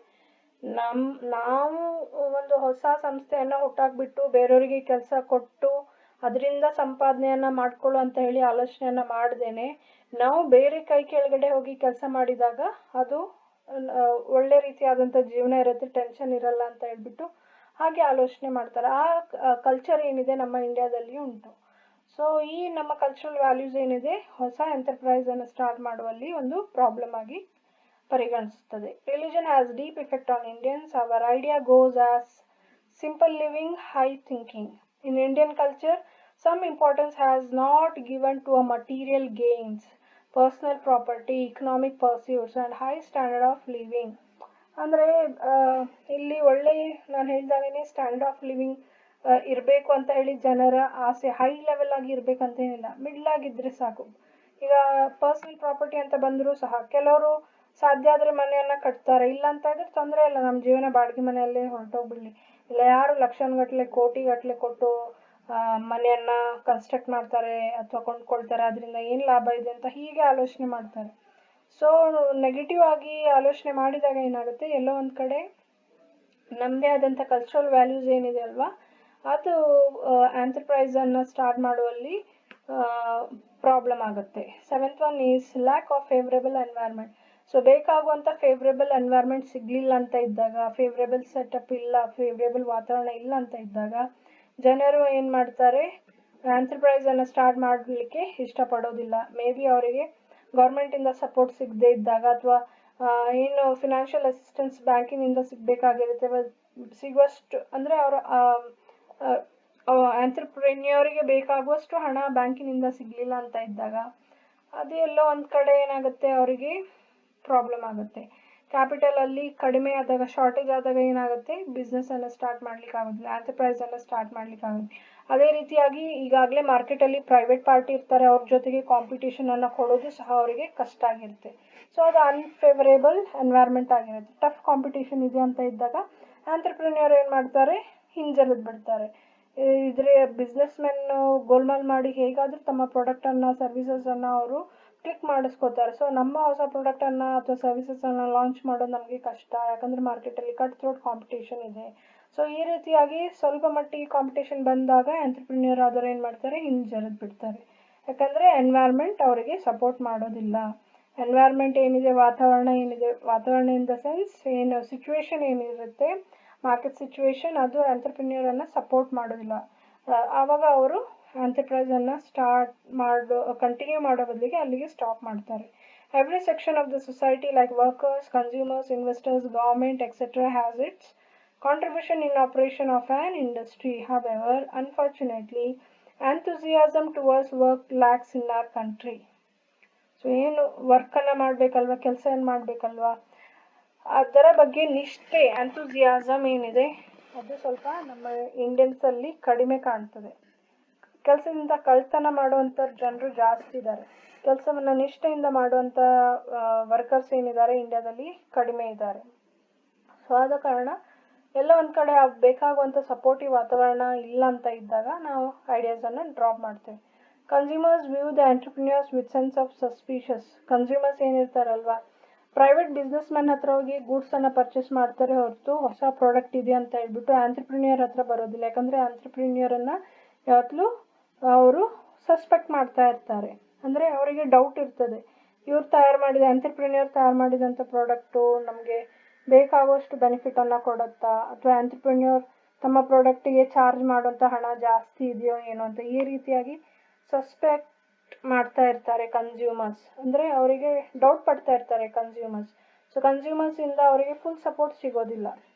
ನಾವು ಒಂದು ಹೊಸ ಸಂಸ್ಥೆಯನ್ನು ಹುಟ್ಟಾಕ್ಬಿಟ್ಟು ಬೇರೆಯವರಿಗೆ ಕೆಲಸ ಕೊಟ್ಟು ಅದರಿಂದ ಸಂಪಾದನೆಯನ್ನು ಮಾಡ್ಕೊಳ್ಳೋ ಅಂತ ಹೇಳಿ ಆಲೋಚನೆಯನ್ನು ಮಾಡ್ದೇನೆ, ನಾವು ಬೇರೆ ಕೈ ಕೆಳಗಡೆ ಹೋಗಿ ಕೆಲಸ ಮಾಡಿದಾಗ ಅದು ಒಳ್ಳೆ ರೀತಿಯಾದಂಥ ಜೀವನ ಇರುತ್ತೆ, ಟೆನ್ಷನ್ ಇರಲ್ಲ ಅಂತ ಹೇಳ್ಬಿಟ್ಟು ಹಾಗೆ ಆಲೋಚನೆ ಮಾಡ್ತಾರೆ. ಆ ಕಲ್ಚರ್ ಏನಿದೆ ನಮ್ಮ ಇಂಡಿಯಾದಲ್ಲಿ ಉಂಟು. ಸೊ ಈ ನಮ್ಮ ಕಲ್ಚರಲ್ ವ್ಯಾಲ್ಯೂಸ್ ಏನಿದೆ, ಹೊಸ ಎಂಟರ್ಪ್ರೈಸನ್ನು ಸ್ಟಾರ್ಟ್ ಮಾಡುವಲ್ಲಿ ಒಂದು ಪ್ರಾಬ್ಲಮ್ ಆಗಿ ಪರಿಗಣಿಸುತ್ತದೆ. Religion has deep effect on Indians. Our idea goes as simple living, high thinking. In Indian culture, some importance has not given to a material gains, personal property, economic pursuits and high standard of living. ಅಂದರೆ ಇಲ್ಲಿ ಒಳ್ಳೆ, ನಾನು ಹೇಳಿದಾಗೇ standard of living ಇರಬೇಕು ಅಂತ ಹೇಳಿ ಜನರ ಆಸೆ. High level ಆಗಿ ಇರಬೇಕಂತೇನಿಲ್ಲ, ಮಿಡ್ಲ್ ಆಗಿದ್ದರೆ ಸಾಕು. ಈಗ ಪರ್ಸನಲ್ ಪ್ರಾಪರ್ಟಿ ಅಂತ ಬಂದರೂ ಸಹ ಕೆಲವರು ಸಾಧ್ಯ ಆದರೆ ಮನೆಯನ್ನು ಕಟ್ತಾರೆ, ಇಲ್ಲ ಅಂತ ಇದ್ರೆ ತೊಂದರೆ ಇಲ್ಲ, ನಮ್ಮ ಜೀವನ ಬಾಡಿಗೆ ಮನೆಯಲ್ಲೇ ಹೊರಟೋಗ್ಬಿಡಲಿ. ಇಲ್ಲ ಯಾರು ಲಕ್ಷಾನುಗಟ್ಟಲೆ ಕೋಟಿಗಟ್ಟಲೆ ಕೊಟ್ಟು ಮನೆಯನ್ನು ಕನ್ಸ್ಟ್ರಕ್ಟ್ ಮಾಡ್ತಾರೆ ಅಥವಾ ಕೊಂಡ್ಕೊಳ್ತಾರೆ, ಅದರಿಂದ ಏನು ಲಾಭ ಇದೆ ಅಂತ ಹೀಗೆ ಆಲೋಚನೆ ಮಾಡ್ತಾರೆ. ಸೊ ನೆಗೆಟಿವ್ ಆಗಿ ಆಲೋಚನೆ ಮಾಡಿದಾಗ ಏನಾಗುತ್ತೆ, ಎಲ್ಲೋ ಒಂದು ಕಡೆ ನಮ್ಮದೇ ಆದಂಥ ಕಲ್ಚರಲ್ ವ್ಯಾಲ್ಯೂಸ್ ಏನಿದೆ ಅಲ್ವಾ, ಅದು ಎಂಟರ್ಪ್ರೈಸನ್ನು ಸ್ಟಾರ್ಟ್ ಮಾಡುವಲ್ಲಿ ಪ್ರಾಬ್ಲಮ್ ಆಗುತ್ತೆ. 7th one is lack of favourable environment. So ಬೇಕಾಗುವಂಥ ಫೇವ್ರೇಬಲ್ ಎನ್ವೈರ್ಮೆಂಟ್ ಸಿಗಲಿಲ್ಲ ಅಂತ ಇದ್ದಾಗ, ಫೇವ್ರೇಬಲ್ ಸೆಟಪ್ ಇಲ್ಲ, ಫೇವ್ರೇಬಲ್ ವಾತಾವರಣ ಇಲ್ಲ ಅಂತ ಇದ್ದಾಗ ಜನರು ಏನು ಮಾಡ್ತಾರೆ, ಎಂಟರ್ಪ್ರೈಸನ್ನು ಸ್ಟಾರ್ಟ್ ಮಾಡಲಿಕ್ಕೆ ಇಷ್ಟಪಡೋದಿಲ್ಲ. ಮೇ ಬಿ ಅವರಿಗೆ ಗೌರ್ಮೆಂಟಿಂದ ಸಪೋರ್ಟ್ ಸಿಗದೇ ಇದ್ದಾಗ, ಅಥವಾ ಏನು ಫಿನಾನ್ಷಿಯಲ್ ಅಸಿಸ್ಟೆನ್ಸ್ ಬ್ಯಾಂಕಿನಿಂದ ಸಿಗಬೇಕಾಗಿರುತ್ತೆ, ಸಿಗುವಷ್ಟು ಅಂದರೆ ಅವರ ಎಂಟರ್ಪ್ರೆನ್ಯೂರಿಗೆ ಬೇಕಾಗುವಷ್ಟು ಹಣ ಬ್ಯಾಂಕಿನಿಂದ ಸಿಗಲಿಲ್ಲ ಅಂತ ಇದ್ದಾಗ, ಅದು ಎಲ್ಲೋ ಒಂದು ಕಡೆ ಏನಾಗುತ್ತೆ, ಅವರಿಗೆ ಪ್ರಾಬ್ಲಮ್ ಆಗುತ್ತೆ. ಕ್ಯಾಪಿಟಲಲ್ಲಿ ಕಡಿಮೆ ಆದಾಗ, ಶಾರ್ಟೇಜ್ ಆದಾಗ ಏನಾಗುತ್ತೆ, ಬಿಸ್ನೆಸ್ಸನ್ನು ಸ್ಟಾರ್ಟ್ ಮಾಡ್ಲಿಕ್ಕೆ ಆಗೋದಿಲ್ಲ, ಎಂಟರ್ಪ್ರೈಸನ್ನು ಸ್ಟಾರ್ಟ್ ಮಾಡ್ಲಿಕ್ಕೆ ಆಗುತ್ತೆ. ಅದೇ ರೀತಿಯಾಗಿ ಈಗಾಗಲೇ ಮಾರ್ಕೆಟಲ್ಲಿ ಪ್ರೈವೇಟ್ ಪಾರ್ಟಿ ಇರ್ತಾರೆ, ಅವ್ರ ಜೊತೆಗೆ ಕಾಂಪಿಟೇಷನನ್ನು ಕೊಡೋದು ಸಹ ಅವರಿಗೆ ಕಷ್ಟ ಆಗಿರುತ್ತೆ. ಸೊ ಅದು ಅನ್ಫೇವರೇಬಲ್ ಎನ್ವೈರ್ಮೆಂಟ್ ಆಗಿರುತ್ತೆ. ಟಫ್ ಕಾಂಪಿಟೇಷನ್ ಇದೆ ಅಂತ ಇದ್ದಾಗ ಆಂಟ್ರಪ್ರಿನಿಯರ್ ಏನು ಮಾಡ್ತಾರೆ, ಹಿಂಜರಿದು ಬಿಡ್ತಾರೆ. ಇದ್ರ ಬಿಸ್ನೆಸ್ ಮೆನ್ ಗೋಲ್ಮಾಲ್ ಮಾಡಿ ಹೇಗಾದರೂ ತಮ್ಮ ಪ್ರಾಡಕ್ಟನ್ನು, ಸರ್ವಿಸಸನ್ನು ಅವರು ಕ್ಲಿಕ್ ಮಾಡಿಸ್ಕೋತಾರೆ. ಸೊ ನಮ್ಮ ಹೊಸ ಪ್ರಾಡಕ್ಟನ್ನು ಅಥವಾ ಸರ್ವಿಸಸನ್ನು ಲಾಂಚ್ ಮಾಡೋದು ನಮಗೆ ಕಷ್ಟ, ಯಾಕಂದರೆ ಮಾರ್ಕೆಟಲ್ಲಿ ಕಟ್ ಥ್ರೋಟ್ ಕಾಂಪಿಟೇಷನ್ ಇದೆ. ಸೊ ಈ ರೀತಿಯಾಗಿ ಸ್ವಲ್ಪ ಮಟ್ಟಿಗೆ ಕಾಂಪಿಟೇಷನ್ ಬಂದಾಗ ಎಂಟ್ರಪ್ರಿನಿಯರ್ ಆದವರು ಏನು ಮಾಡ್ತಾರೆ, ಹಿಂಜರಿದು ಬಿಡ್ತಾರೆ. ಯಾಕಂದರೆ ಎನ್ವೈರ್ಮೆಂಟ್ ಅವರಿಗೆ ಸಪೋರ್ಟ್ ಮಾಡೋದಿಲ್ಲ. ಎನ್ವೈರ್ಮೆಂಟ್ ಏನಿದೆ, ವಾತಾವರಣ ಏನಿದೆ, ವಾತಾವರಣ ಇನ್ ದ ಸೆನ್ಸ್ ಏನು ಸಿಚುವೇಶನ್ ಏನಿರುತ್ತೆ, ಮಾರ್ಕೆಟ್ ಸಿಚುವೇಶನ್, ಅದು ಎಂಟ್ರಪ್ರಿನಿಯರನ್ನು ಸಪೋರ್ಟ್ ಮಾಡೋದಿಲ್ಲ. ಆವಾಗ ಅವರು ಎಂಟರ್ಪ್ರೈಸನ್ನು ಕಂಟಿನ್ಯೂ ಮಾಡೋ ಬದಲಿಗೆ ಅಲ್ಲಿಗೆ ಸ್ಟಾಪ್ ಮಾಡ್ತಾರೆ. Every section of the society like workers, consumers, investors, government etcetera has its contribution in operation of an industry. However, unfortunately, enthusiasm towards work lacks in our country. So ಏನು ವರ್ಕನ್ನು ಮಾಡಬೇಕಲ್ವ, ಕೆಲಸ ಏನು ಮಾಡಬೇಕಲ್ವ, ಅದರ ಬಗ್ಗೆ ನಿಷ್ಠೆ, ಎಂಥೂಸಿಯಾಸಮ್ ಏನಿದೆ, ಅದು ಸ್ವಲ್ಪ ನಮ್ಮ ಇಂಡಿಯನ್ಸಲ್ಲಿ ಕಡಿಮೆ ಕಾಣ್ತದೆ. ಕೆಲಸದಿಂದ ಕಳ್ತನ ಮಾಡುವಂಥ ಜನರು ಜಾಸ್ತಿ ಇದ್ದಾರೆ. ಕೆಲಸವನ್ನು ನಿಷ್ಠೆಯಿಂದ ಮಾಡುವಂಥ ವರ್ಕರ್ಸ್ ಏನಿದ್ದಾರೆ ಇಂಡಿಯಾದಲ್ಲಿ ಕಡಿಮೆ ಇದ್ದಾರೆ. ಸೊ ಆದ ಕಾರಣ ಎಲ್ಲ ಒಂದು ಕಡೆ ಬೇಕಾಗುವಂಥ ಸಪೋರ್ಟಿವ್ ವಾತಾವರಣ ಇಲ್ಲ ಅಂತ ಇದ್ದಾಗ ನಾವು ಐಡಿಯಾಸನ್ನು ಡ್ರಾಪ್ ಮಾಡ್ತೇವೆ. Consumers view the entrepreneurs with sense of suspicious. Consumers ಏನಿರ್ತಾರಲ್ವ, ಪ್ರೈವೇಟ್ ಬಿಸ್ನೆಸ್ ಮ್ಯಾನ್ ಹತ್ರ ಹೋಗಿ ಗೂಡ್ಸನ್ನು ಪರ್ಚೇಸ್ ಮಾಡ್ತಾರೆ ಹೊರತು ಹೊಸ ಪ್ರಾಡಕ್ಟ್ ಇದೆ ಅಂತ ಹೇಳ್ಬಿಟ್ಟು ಆಂಟ್ರಪ್ರಿನಿಯರ್ ಹತ್ರ ಬರೋದಿಲ್ಲ. ಯಾಕಂದರೆ ಆಂಟ್ರಪ್ರಿನಿಯರನ್ನು ಯಾವತ್ತೂ ಅವರು ಸಸ್ಪೆಕ್ಟ್ ಮಾಡ್ತಾ ಇರ್ತಾರೆ. ಅಂದರೆ ಅವರಿಗೆ ಡೌಟ್ ಇರ್ತದೆ, ಇವ್ರು ಆಂಟ್ರಪ್ರಿನಿಯರ್ ತಯಾರು ಮಾಡಿದಂಥ ಪ್ರಾಡಕ್ಟು ನಮಗೆ ಬೇಕಾಗುವಷ್ಟು ಬೆನಿಫಿಟನ್ನು ಕೊಡುತ್ತಾ, ಅಥವಾ ಆಂಟ್ರಪ್ರಿನಿಯರ್ ತಮ್ಮ ಪ್ರಾಡಕ್ಟಿಗೆ ಚಾರ್ಜ್ ಮಾಡುವಂಥ ಹಣ ಜಾಸ್ತಿ ಇದೆಯೋ ಏನೋ ಅಂತ ಈ ರೀತಿಯಾಗಿ ಸಸ್ಪೆಕ್ಟ್ ಮಾಡ್ತಾ ಇರ್ತಾರೆ ಕನ್ಸ್ಯೂಮರ್ಸ್. ಅಂದರೆ ಅವರಿಗೆ ಡೌಟ್ ಪಡ್ತಾ ಇರ್ತಾರೆ ಕನ್ಸ್ಯೂಮರ್ಸ್. ಸೊ ಕನ್ಸ್ಯೂಮರ್ಸಿಂದ ಅವರಿಗೆ ಫುಲ್ ಸಪೋರ್ಟ್ ಸಿಗೋದಿಲ್ಲ,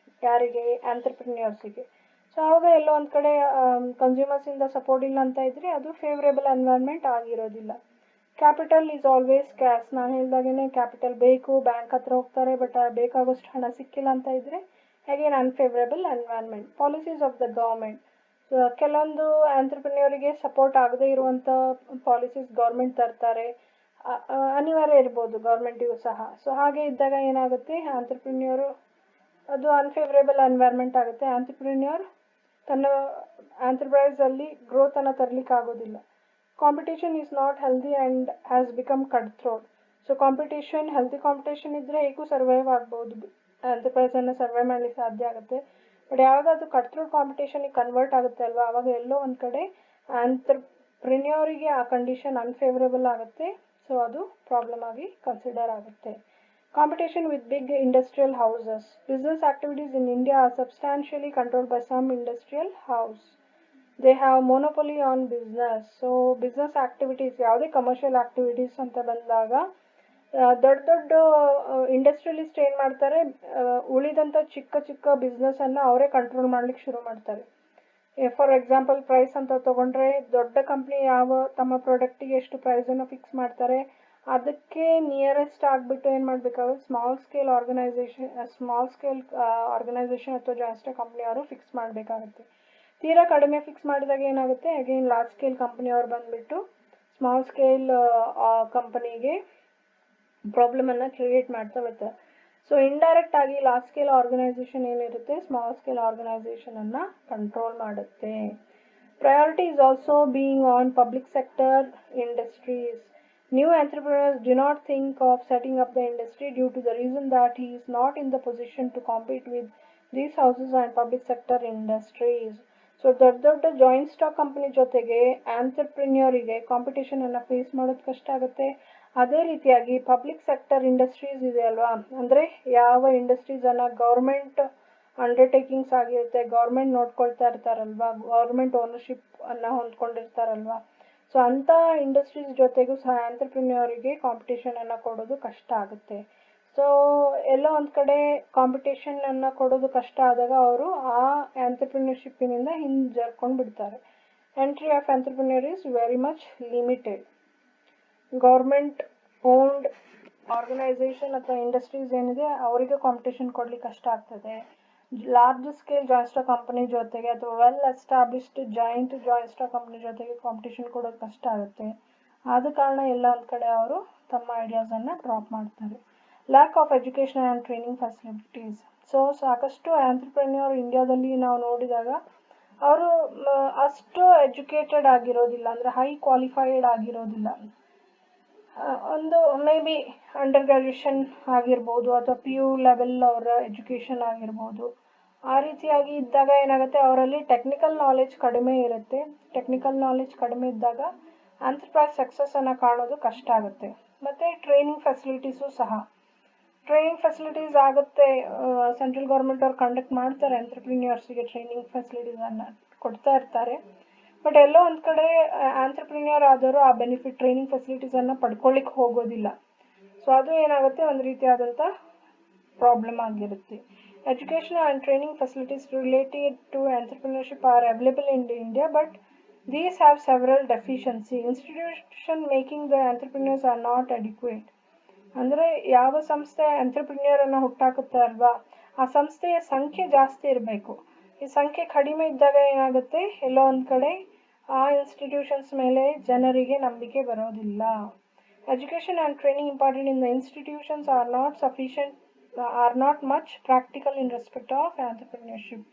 ಯಾರಿಗೆ, ಆಂಟ್ರಪ್ರಿನಿಯರ್ಸಿಗೆ. ಸೊ ಆವಾಗ ಎಲ್ಲೋ ಒಂದು ಕಡೆ ಕನ್ಸ್ಯೂಮರ್ಸಿಂದ ಸಪೋರ್ಟ್ ಇಲ್ಲ ಅಂತ ಇದ್ದರೆ ಅದು ಫೇವ್ರೇಬಲ್ ಎನ್ವೈರ್ಮೆಂಟ್ ಆಗಿರೋದಿಲ್ಲ. Capital is always cash. ನಾನು ಹೇಳಿದಾಗೇ ಕ್ಯಾಪಿಟಲ್ ಬೇಕು, ಬ್ಯಾಂಕ್ ಹತ್ರ ಹೋಗ್ತಾರೆ, ಬಟ್ ಬೇಕಾಗೋಷ್ಟು ಹಣ ಸಿಕ್ಕಿಲ್ಲ ಅಂತ ಇದ್ದರೆ again unfavourable environment. Policies of the government. ಕೆಲವೊಂದು ಆಂಟ್ರಪ್ರಿನಿಯರಿಗೆ ಸಪೋರ್ಟ್ ಆಗದೇ ಇರುವಂಥ ಪಾಲಿಸೀಸ್ ಗೌರ್ಮೆಂಟ್ ತರ್ತಾರೆ, ಅನಿವಾರ್ಯ ಇರ್ಬೋದು ಗೌರ್ಮೆಂಟಿಗೂ ಸಹ. ಸೊ ಹಾಗೆ ಇದ್ದಾಗ ಏನಾಗುತ್ತೆ, ಆಂಟ್ರಪ್ರಿನಿಯರು ಅದು ಅನ್ಫೇವರೇಬಲ್ ಎನ್ವೈರ್ಮೆಂಟ್ ಆಗುತ್ತೆ. ಆಂಟ್ರಪ್ರಿನಿಯರ್ ತನ್ನ ಎಂಟರ್ಪ್ರೈಸಲ್ಲಿ ಗ್ರೋತನ್ನು ತರಲಿಕ್ಕೆ ಆಗೋದಿಲ್ಲ. Competition is not healthy and has become cut throat. So healthy competition ಇದ್ದರೆ ಹೇಗೂ ಸರ್ವೈವ್ ಆಗ್ಬೋದು, ಎಂಟರ್ಪ್ರೈಸನ್ನು ಸರ್ವೈವ್ ಮಾಡಲಿಕ್ಕೆ ಸಾಧ್ಯ ಆಗುತ್ತೆ. ಬಟ್ ಯಾವಾಗ ಅದು ಕಟ್ ಥ್ರೋಟ್ ಕಾಂಪಿಟೇಷನಿಗೆ ಕನ್ವರ್ಟ್ ಆಗುತ್ತೆ ಅಲ್ವಾ, ಆವಾಗ ಎಲ್ಲೋ ಒಂದು ಕಡೆ ಆಂಟ್ರಪ್ರಿನಿಯರಿಗೆ ಆ ಕಂಡೀಷನ್ ಅನ್ಫೇವರೇಬಲ್ ಆಗುತ್ತೆ. ಸೊ ಅದು ಪ್ರಾಬ್ಲಮ್ ಆಗಿ ಕನ್ಸಿಡರ್ ಆಗುತ್ತೆ. Competition with big industrial houses. Business activities in India are substantially controlled by some industrial house. They have monopoly on business. So business activities, ಯಾವುದೇ ಕಮರ್ಷಿಯಲ್ ಆಕ್ಟಿವಿಟೀಸ್ ಅಂತ ಬಂದಾಗ ದೊಡ್ಡ ದೊಡ್ಡ industrialist ಏನು ಮಾಡ್ತಾರೆ, ಉಳಿದಂಥ ಚಿಕ್ಕ ಚಿಕ್ಕ ಬಿಸ್ನೆಸ್ಸನ್ನು ಅವರೇ ಕಂಟ್ರೋಲ್ ಮಾಡ್ಲಿಕ್ಕೆ ಶುರು ಮಾಡ್ತಾರೆ. ಫಾರ್ ಎಕ್ಸಾಂಪಲ್ ಪ್ರೈಸ್ ಅಂತ ತೊಗೊಂಡ್ರೆ, ದೊಡ್ಡ ಕಂಪ್ನಿ ತಮ್ಮ ಪ್ರಾಡಕ್ಟಿಗೆ ಎಷ್ಟು ಪ್ರೈಸನ್ನು ಫಿಕ್ಸ್ ಮಾಡ್ತಾರೆ, ಅದಕ್ಕೆ ನಿಯರೆಸ್ಟ್ ಆಗಿಬಿಟ್ಟು ಏನು ಮಾಡಬೇಕಾಗುತ್ತೆ, ಸ್ಮಾಲ್ ಸ್ಕೇಲ್ ಆರ್ಗನೈಸೇಷನ್ ಅಥವಾ ಜಾಸ್ತಿ ಕಂಪ್ನಿಯವರು ಫಿಕ್ಸ್ ಮಾಡಬೇಕಾಗುತ್ತೆ. ತೀರಾ ಕಡಿಮೆ ಫಿಕ್ಸ್ ಮಾಡಿದಾಗ ಏನಾಗುತ್ತೆ, ಅಗೇನ್ ಲಾರ್ಜ್ ಸ್ಕೇಲ್ ಕಂಪ್ನಿಯವ್ರು ಬಂದುಬಿಟ್ಟು ಸ್ಮಾಲ್ ಸ್ಕೇಲ್ ಕಂಪನಿಗೆ ಪ್ರಾಬ್ಲಮನ್ನು ಕ್ರಿಯೇಟ್ ಮಾಡ್ತಾ ಬರ್ತಾರೆ. ಸೊ ಇಂಡೈರೆಕ್ಟ್ ಆಗಿ ಲಾರ್ಜ್ ಸ್ಕೇಲ್ ಆರ್ಗನೈಸೇಷನ್ ಏನಿರುತ್ತೆ, ಸ್ಮಾಲ್ ಸ್ಕೇಲ್ ಆರ್ಗನೈಸೇಷನನ್ನು ಕಂಟ್ರೋಲ್ ಮಾಡುತ್ತೆ. Priority is also being on public sector industries. New entrepreneurs do not think of setting up the industry due to the reason that he is not in the position to compete with these houses and public sector industries. So ದೊಡ್ಡ ದೊಡ್ಡ joint stock company ಜೊತೆಗೆ ಆಂಟ್ರಪ್ರಿನಿಯರಿಗೆ ಕಾಂಪಿಟೇಷನನ್ನು face ಮಾಡೋದು ಕಷ್ಟ ಆಗುತ್ತೆ. ಅದೇ ರೀತಿಯಾಗಿ public sector industries ಇದೆ ಅಲ್ವಾ, ಅಂದರೆ ಯಾವ ಇಂಡಸ್ಟ್ರೀಸನ್ನು ಗೌರ್ಮೆಂಟ್ ಅಂಡರ್ಟೇಕಿಂಗ್ಸ್ ಆಗಿರುತ್ತೆ, ಗೌರ್ಮೆಂಟ್ ನೋಡ್ಕೊಳ್ತಾ ಇರ್ತಾರಲ್ವಾ, ಗೌರ್ಮೆಂಟ್ ಓನರ್ಶಿಪ್ ಅನ್ನು ಹೊಂದ್ಕೊಂಡಿರ್ತಾರಲ್ವಾ. ಸೊ ಅಂಥ ಇಂಡಸ್ಟ್ರೀಸ್ ಜೊತೆಗೂ ಸಹ ಆಂಟ್ರಪ್ರಿನಿಯರಿಗೆ ಕಾಂಪಿಟೇಷನನ್ನು ಕೊಡೋದು ಕಷ್ಟ ಆಗುತ್ತೆ. ಸೊ ಎಲ್ಲೋ ಒಂದು ಕಡೆ ಕಾಂಪಿಟೇಷನನ್ನು ಕೊಡೋದು ಕಷ್ಟ ಆದಾಗ ಅವರು ಆ ಆಂಟ್ರಪ್ರಿನರ್ಶಿಪ್ಪಿನಿಂದ ಹಿಂಜರ್ಕೊಂಡು ಬಿಡ್ತಾರೆ. Entry of entrepreneur is very much limited. Government owned organisation ಅಥವಾ ಇಂಡಸ್ಟ್ರೀಸ್ ಏನಿದೆ ಅವರಿಗೆ ಕಾಂಪಿಟೇಷನ್ ಕೊಡ್ಲಿಕ್ಕೆ ಕಷ್ಟ ಆಗ್ತದೆ. Large scale joint stock company ಜೊತೆಗೆ ಅಥವಾ well established joint stock company ಜೊತೆಗೆ ಕಾಂಪಿಟೇಷನ್ ಕೊಡೋದು ಕಷ್ಟ ಆಗುತ್ತೆ. ಆದ ಕಾರಣ ಎಲ್ಲ ಒಂದು ಕಡೆ ಅವರು ತಮ್ಮ ಐಡಿಯಾಸನ್ನು ಡ್ರಾಪ್ ಮಾಡ್ತಾರೆ. Lack of education and training facilities. So ಸಾಕಷ್ಟು ಆಂಟ್ರಪ್ರೆನ್ಯೂರ್ ಇಂಡಿಯಾದಲ್ಲಿ ನಾವು ನೋಡಿದಾಗ ಅವರು ಅಷ್ಟು ಎಜುಕೇಟೆಡ್ ಆಗಿರೋದಿಲ್ಲ, ಅಂದರೆ ಹೈ ಕ್ವಾಲಿಫೈಡ್ ಆಗಿರೋದಿಲ್ಲ. ಒಂದು ಮೇ ಬಿ ಅಂಡರ್ ಗ್ರ್ಯಾಜುಯೇಷನ್ ಆಗಿರ್ಬೋದು ಅಥವಾ PU ಲೆವೆಲ್ ಅವರ ಎಜುಕೇಷನ್ ಆಗಿರ್ಬೋದು. ಆ ರೀತಿಯಾಗಿ ಇದ್ದಾಗ ಏನಾಗುತ್ತೆ, ಅವರಲ್ಲಿ ಟೆಕ್ನಿಕಲ್ ನಾಲೆಜ್ ಕಡಿಮೆ ಇರುತ್ತೆ. ಟೆಕ್ನಿಕಲ್ ನಾಲೆಜ್ ಕಡಿಮೆ ಇದ್ದಾಗ ಎಂಟರ್ಪ್ರೈಸ್ ಸಕ್ಸಸ್ಸನ್ನು ಕಾಣೋದು ಕಷ್ಟ ಆಗುತ್ತೆ. ಮತ್ತು ಟ್ರೈನಿಂಗ್ ಫೆಸಿಲಿಟೀಸು ಸಹ. ಟ್ರೈನಿಂಗ್ ಫೆಸಿಲಿಟೀಸ್ ಆಗುತ್ತೆ, ಸೆಂಟ್ರಲ್ ಗೌರ್ಮೆಂಟ್ ಅವ್ರು ಕಂಡಕ್ಟ್ ಮಾಡ್ತಾರೆ, ಎಂಟರ್ಪ್ರಿನ್ಯೂರ್ಸ್ಗೆ ಟ್ರೈನಿಂಗ್ ಫೆಸಿಲಿಟೀಸನ್ನು ಕೊಡ್ತಾ ಇರ್ತಾರೆ. ಬಟ್ ಎಲ್ಲೋ ಒಂದು ಕಡೆ ಆಂಟ್ರಪ್ರಿನ್ಯೂರ್ ಆದವರು ಆ ಟ್ರೈನಿಂಗ್ ಫೆಸಿಲಿಟೀಸನ್ನು ಪಡ್ಕೊಳ್ಳಿಕ್ಕೆ ಹೋಗೋದಿಲ್ಲ. ಸೊ ಅದು ಏನಾಗುತ್ತೆ, ಒಂದು ರೀತಿಯಾದಂಥ ಪ್ರಾಬ್ಲಮ್ ಆಗಿರುತ್ತೆ. Education and training facilities related to entrepreneurship are available in India, but these have several deficiency. Institution making the entrepreneurs are not adequate. ಅಂದರೆ ಯಾವ ಸಂಸ್ಥೆ ಎಂಟರ್ಪ್ರಿನ್ಯೂರನ್ನು ಹುಟ್ಟಾಕುತ್ತೆ ಅಲ್ವಾ, ಆ ಸಂಸ್ಥೆಯ ಸಂಖ್ಯೆ ಜಾಸ್ತಿ ಇರಬೇಕು. ಈ ಸಂಖ್ಯೆ ಕಡಿಮೆ ಇದ್ದಾಗ ಏನಾಗುತ್ತೆ, ಎಲ್ಲೋ ಒಂದು ಕಡೆ ಆ ಇನ್ಸ್ಟಿಟ್ಯೂಷನ್ಸ್ ಮೇಲೆ ಜನರಿಗೆ ನಂಬಿಕೆ ಬರೋದಿಲ್ಲ. Education and training important in the institutions are not sufficient, are not much practical in respect of entrepreneurship.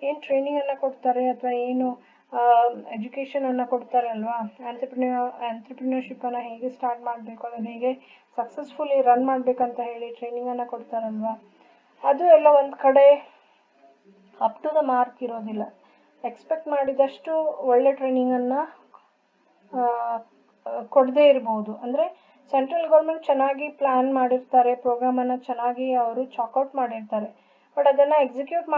ಏನು ಟ್ರೈನಿಂಗನ್ನು ಕೊಡ್ತಾರೆ ಅಥವಾ ಏನು ಎಜುಕೇಷನನ್ನು ಕೊಡ್ತಾರೆ ಅಲ್ವಾ, ಎಂಟರ್ಪ್ರಿನರ್ಶಿಪ್ಪನ್ನು ಹೇಗೆ ಸ್ಟಾರ್ಟ್ ಮಾಡಬೇಕು, ಅದನ್ನು ಹೇಗೆ ಸಕ್ಸಸ್ಫುಲಿ ರನ್ ಮಾಡಬೇಕಂತ ಹೇಳಿ ಟ್ರೈನಿಂಗನ್ನು ಕೊಡ್ತಾರಲ್ವ, ಅದು ಎಲ್ಲ ಒಂದು ಕಡೆ ಅಪ್ ಟು ದ ಮಾರ್ಕ್ ಇರೋದಿಲ್ಲ. ಎಕ್ಸ್ಪೆಕ್ಟ್ ಮಾಡಿದಷ್ಟು ಒಳ್ಳೆ ಟ್ರೈನಿಂಗನ್ನು ಕೊಡದೇ ಇರ್ಬೋದು. ಅಂದರೆ ಸೆಂಟ್ರಲ್ ಗೌರ್ಮೆಂಟ್ ಚೆನ್ನಾಗಿ ಪ್ಲ್ಯಾನ್ ಮಾಡಿರ್ತಾರೆ, ಪ್ರೋಗ್ರಾಮನ್ನು ಚೆನ್ನಾಗಿ ಅವರು ಚಾಕ್ಔಟ್ ಮಾಡಿರ್ತಾರೆ. ಬಟ್ ಅದನ್ನು ಎಕ್ಸಿಕ್ಯೂಟ್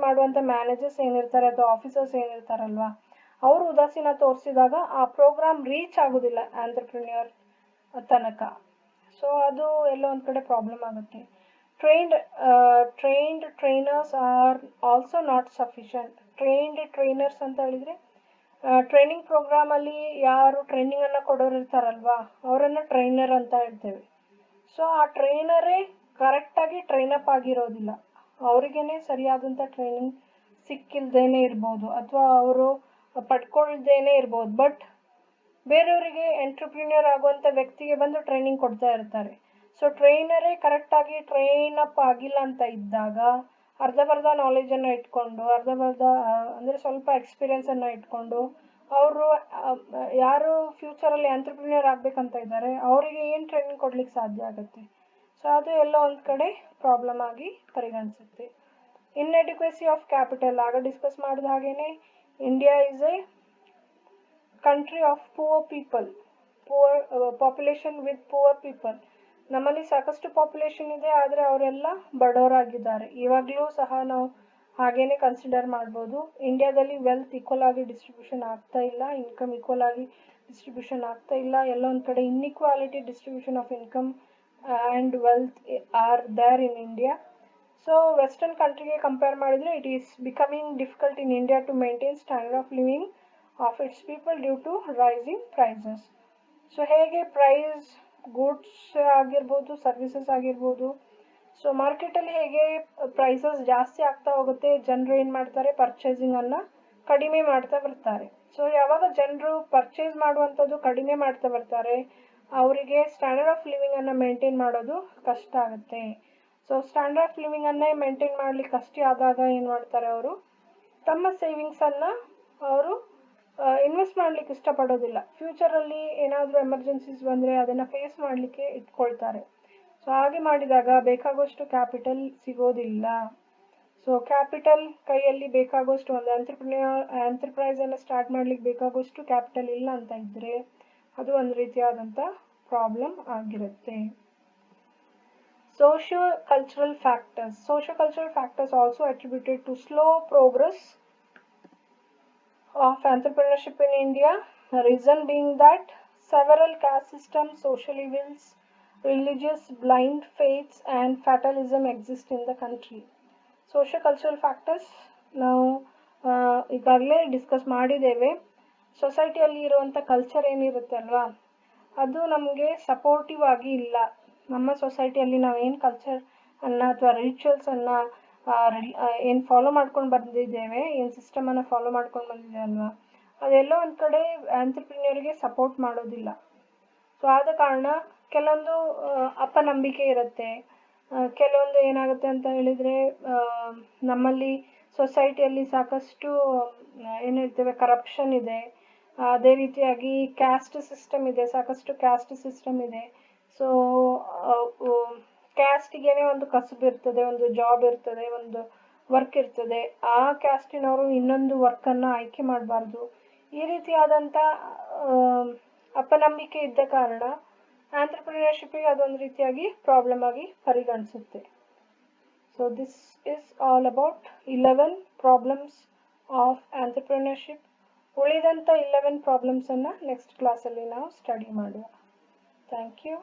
ಮಾಡುವಂಥ ಮ್ಯಾನೇಜರ್ಸ್ ಏನಿರ್ತಾರೆ ಅಥವಾ ಆಫೀಸರ್ಸ್ ಏನಿರ್ತಾರಲ್ವ, ಅವರು ಉದಾಸೀನ ತೋರಿಸಿದಾಗ ಆ ಪ್ರೋಗ್ರಾಮ್ ರೀಚ್ ಆಗೋದಿಲ್ಲ ಆಂಟ್ರಪ್ರಿನ್ಯೂರ್ ತನಕ. ಸೊ ಅದು ಎಲ್ಲೋ ಒಂದು ಕಡೆ ಪ್ರಾಬ್ಲಮ್ ಆಗುತ್ತೆ. Trained trainers are also not sufficient. Trained trainers ಅಂತ ಹೇಳಿದರೆ ಟ್ರೈನಿಂಗ್ ಪ್ರೋಗ್ರಾಮಲ್ಲಿ ಯಾರು ಟ್ರೈನಿಂಗನ್ನು ಕೊಡೋರು ಇರ್ತಾರಲ್ವ, ಅವರನ್ನು ಟ್ರೈನರ್ ಅಂತ ಹೇಳ್ತೇವೆ. ಸೊ ಆ ಟ್ರೈನರೇ ಕರೆಕ್ಟಾಗಿ ಟ್ರೈನಪ್ ಆಗಿರೋದಿಲ್ಲ, ಅವರಿಗೇ ಸರಿಯಾದಂಥ ಟ್ರೈನಿಂಗ್ ಸಿಕ್ಕಿಲ್ದೇನೆ ಇರ್ಬೋದು ಅಥವಾ ಅವರು ಪಡ್ಕೊಳ್ದೇನೆ ಇರ್ಬೋದು. ಬಟ್ ಬೇರೆಯವರಿಗೆ ಎಂಟ್ರಪ್ರಿನ್ಯೂರ್ ಆಗುವಂಥ ವ್ಯಕ್ತಿಗೆ ಬಂದು ಟ್ರೈನಿಂಗ್ ಕೊಡ್ತಾ ಇರ್ತಾರೆ. ಸೊ ಟ್ರೈನರೇ ಕರೆಕ್ಟಾಗಿ ಟ್ರೈನಪ್ ಆಗಿಲ್ಲ ಅಂತ ಇದ್ದಾಗ ಅರ್ಧಬರ್ಧ ನಾಲೆಜನ್ನು ಇಟ್ಕೊಂಡು ಅಂದರೆ ಸ್ವಲ್ಪ ಎಕ್ಸ್ಪೀರಿಯನ್ಸನ್ನು ಇಟ್ಕೊಂಡು ಅವರು ಯಾರು ಫ್ಯೂಚರಲ್ಲಿ ಎಂಟ್ರಪ್ರಿನ್ಯೂರ್ ಆಗಬೇಕಂತ ಇದ್ದಾರೆ ಅವರಿಗೆ ಏನು ಟ್ರೈನಿಂಗ್ ಕೊಡ್ಲಿಕ್ಕೆ ಸಾಧ್ಯ ಆಗುತ್ತೆ. ಸೊ ಅದು ಎಲ್ಲ ಒಂದು ಕಡೆ ಪ್ರಾಬ್ಲಮ್ ಆಗಿ ಪರಿಗಣಿಸುತ್ತೆ. ಇನ್ಎಡ್ಯುಕೇಸಿ ಆಫ್ ಕ್ಯಾಪಿಟಲ್, ಆಗ ಡಿಸ್ಕಸ್ ಮಾಡಿದ ಹಾಗೇನೆ India is A country of poor people, population with poor people. ನಮ್ಮಲ್ಲಿ ಸಾಕಷ್ಟು ಪಾಪ್ಯುಲೇಷನ್ ಇದೆ, ಆದರೆ ಅವರೆಲ್ಲ ಬಡವರಾಗಿದ್ದಾರೆ. ಇವಾಗಲೂ ಸಹ ನಾವು ಹಾಗೇನೆ ಕನ್ಸಿಡರ್ ಮಾಡ್ಬೋದು. ಇಂಡಿಯಾದಲ್ಲಿ ವೆಲ್ತ್ ಈಕ್ವಲ್ ಆಗಿ ಡಿಸ್ಟ್ರಿಬ್ಯೂಷನ್ ಆಗ್ತಾ ಇಲ್ಲ, ಇನ್ಕಮ್ ಈಕ್ವಲ್ ಆಗಿ ಡಿಸ್ಟ್ರಿಬ್ಯೂಷನ್ ಆಗ್ತಾ ಇಲ್ಲ. ಎಲ್ಲ ಒಂದು ಕಡೆ inequality distribution of income and wealth are there in India. So western ಕಂಟ್ರಿಗೆ ಕಂಪೇರ್ ಮಾಡಿದರೆ it is becoming difficult in India to maintain standard of living of its people due to rising prices. So ಹೇಗೆ price goods ಆಗಿರ್ಬೋದು, services ಆಗಿರ್ಬೋದು, so ಮಾರ್ಕೆಟಲ್ಲಿ ಹೇಗೆ prices ಜಾಸ್ತಿ ಆಗ್ತಾ ಹೋಗುತ್ತೆ, ಜನರು ಏನು ಮಾಡ್ತಾರೆ, ಪರ್ಚೇಸಿಂಗನ್ನು ಕಡಿಮೆ ಮಾಡ್ತಾ ಬರ್ತಾರೆ. ಸೊ ಯಾವಾಗ ಜನರು ಪರ್ಚೇಸ್ ಮಾಡುವಂಥದ್ದು ಕಡಿಮೆ ಮಾಡ್ತಾ ಬರ್ತಾರೆ, ಅವರಿಗೆ ಸ್ಟ್ಯಾಂಡರ್ಡ್ ಆಫ್ ಲಿವಿಂಗನ್ನು ಮೇಂಟೈನ್ ಮಾಡೋದು ಕಷ್ಟ ಆಗುತ್ತೆ. ಸೊ ಸ್ಟ್ಯಾಂಡರ್ಡ್ ಆಫ್ ಲಿವಿಂಗನ್ನೇ ಮೇಂಟೈನ್ ಮಾಡಲಿಕ್ಕೆ ಕಷ್ಟ ಆದಾಗ ಏನು ಮಾಡ್ತಾರೆ, ಅವರು ತಮ್ಮ ಸೇವಿಂಗ್ಸನ್ನು ಅವರು ಇನ್ವೆಸ್ಟ್ ಮಾಡಲಿಕ್ಕೆ ಇಷ್ಟಪಡೋದಿಲ್ಲ. ಫ್ಯೂಚರಲ್ಲಿ ಏನಾದರೂ ಎಮರ್ಜೆನ್ಸೀಸ್ ಬಂದರೆ ಅದನ್ನು ಫೇಸ್ ಮಾಡಲಿಕ್ಕೆ ಇಟ್ಕೊಳ್ತಾರೆ. ಸೊ ಹಾಗೆ ಮಾಡಿದಾಗ ಬೇಕಾಗುವಷ್ಟು ಕ್ಯಾಪಿಟಲ್ ಸಿಗೋದಿಲ್ಲ. ಸೊ ಕ್ಯಾಪಿಟಲ್ ಕೈಯಲ್ಲಿ ಬೇಕಾಗುವಷ್ಟು ಒಂದು ಎಂಟರ್ಪ್ರೈಸನ್ನು ಸ್ಟಾರ್ಟ್ ಮಾಡಲಿಕ್ಕೆ ಬೇಕಾಗುವಷ್ಟು ಕ್ಯಾಪಿಟಲ್ ಇಲ್ಲ ಅಂತ ಇದ್ದರೆ ಅದು ಒಂದು ರೀತಿಯಾದಂಥ ಪ್ರಾಬ್ಲಮ್ ಆಗಿರುತ್ತೆ. Socio-cultural factors also attributed to slow progress of entrepreneurship in India. The reason being that several caste systems, social evils, religious blind faiths and fatalism exist in the country. Socio-cultural factors ನಾವು ಈಗಾಗಲೇ discuss ಮಾಡಿದ್ದೇವೆ. ಸೊಸೈಟಿಯಲ್ಲಿ ಇರುವಂಥ culture ಏನಿರುತ್ತೆ ಅಲ್ವಾ, ಅದು ನಮಗೆ supportive ಆಗಿ ಇಲ್ಲ. ನಮ್ಮ ಸೊಸೈಟಿಯಲ್ಲಿ ನಾವೇನು ಕಲ್ಚರನ್ನು ಅಥವಾ ರಿಚುವಲ್ಸನ್ನು ಏನು ಫಾಲೋ ಮಾಡ್ಕೊಂಡು ಬಂದಿದ್ದೇವೆ, ಏನು ಸಿಸ್ಟಮನ್ನು ಫಾಲೋ ಮಾಡ್ಕೊಂಡು ಬಂದಿದ್ದೇವೆ ಅಲ್ವಾ, ಅದೆಲ್ಲೋ ಒಂದು ಕಡೆ ಆಂಟ್ರಪ್ರಿನಿಯರ್ಗೆ ಸಪೋರ್ಟ್ ಮಾಡೋದಿಲ್ಲ. ಸೊ ಆದ ಕಾರಣ ಕೆಲವೊಂದು ಅಪನಂಬಿಕೆ ಇರುತ್ತೆ. ಕೆಲವೊಂದು ಏನಾಗುತ್ತೆ ಅಂತ ಹೇಳಿದರೆ, ನಮ್ಮಲ್ಲಿ ಸೊಸೈಟಿಯಲ್ಲಿ ಸಾಕಷ್ಟು ಏನು ಹೇಳ್ತೇವೆ ಕರಪ್ಷನ್ ಇದೆ. ಅದೇ ರೀತಿಯಾಗಿ ಕ್ಯಾಸ್ಟ್ ಸಿಸ್ಟಮ್ ಇದೆ, ಸಾಕಷ್ಟು ಕ್ಯಾಸ್ಟ್ ಸಿಸ್ಟಮ್ ಇದೆ. ಸೊ ಕ್ಯಾಸ್ಟಿಗೇನೆ ಒಂದು ಕಸುಬು ಇರ್ತದೆ, ಒಂದು ಜಾಬ್ ಇರ್ತದೆ, ಒಂದು ವರ್ಕ್ ಇರ್ತದೆ. ಆ ಕ್ಯಾಸ್ಟಿನವರು ಇನ್ನೊಂದು ವರ್ಕನ್ನು ಆಯ್ಕೆ ಮಾಡಬಾರ್ದು. ಈ ರೀತಿಯಾದಂಥ ಅಪನಂಬಿಕೆ ಇದ್ದ ಕಾರಣ ಆಂಟ್ರಪ್ರಿನರ್ಶಿಪ್ಪಿಗೆ ಅದೊಂದು ರೀತಿಯಾಗಿ ಪ್ರಾಬ್ಲಮ್ ಆಗಿ ಪರಿಗಣಿಸುತ್ತೆ. So this is all about 11 problems of entrepreneurship. ಉಳಿದಂಥ 11 ಪ್ರಾಬ್ಲಮ್ಸನ್ನು ನೆಕ್ಸ್ಟ್ ಕ್ಲಾಸಲ್ಲಿ ನಾವು ಸ್ಟಡಿ ಮಾಡುವ. Thank you.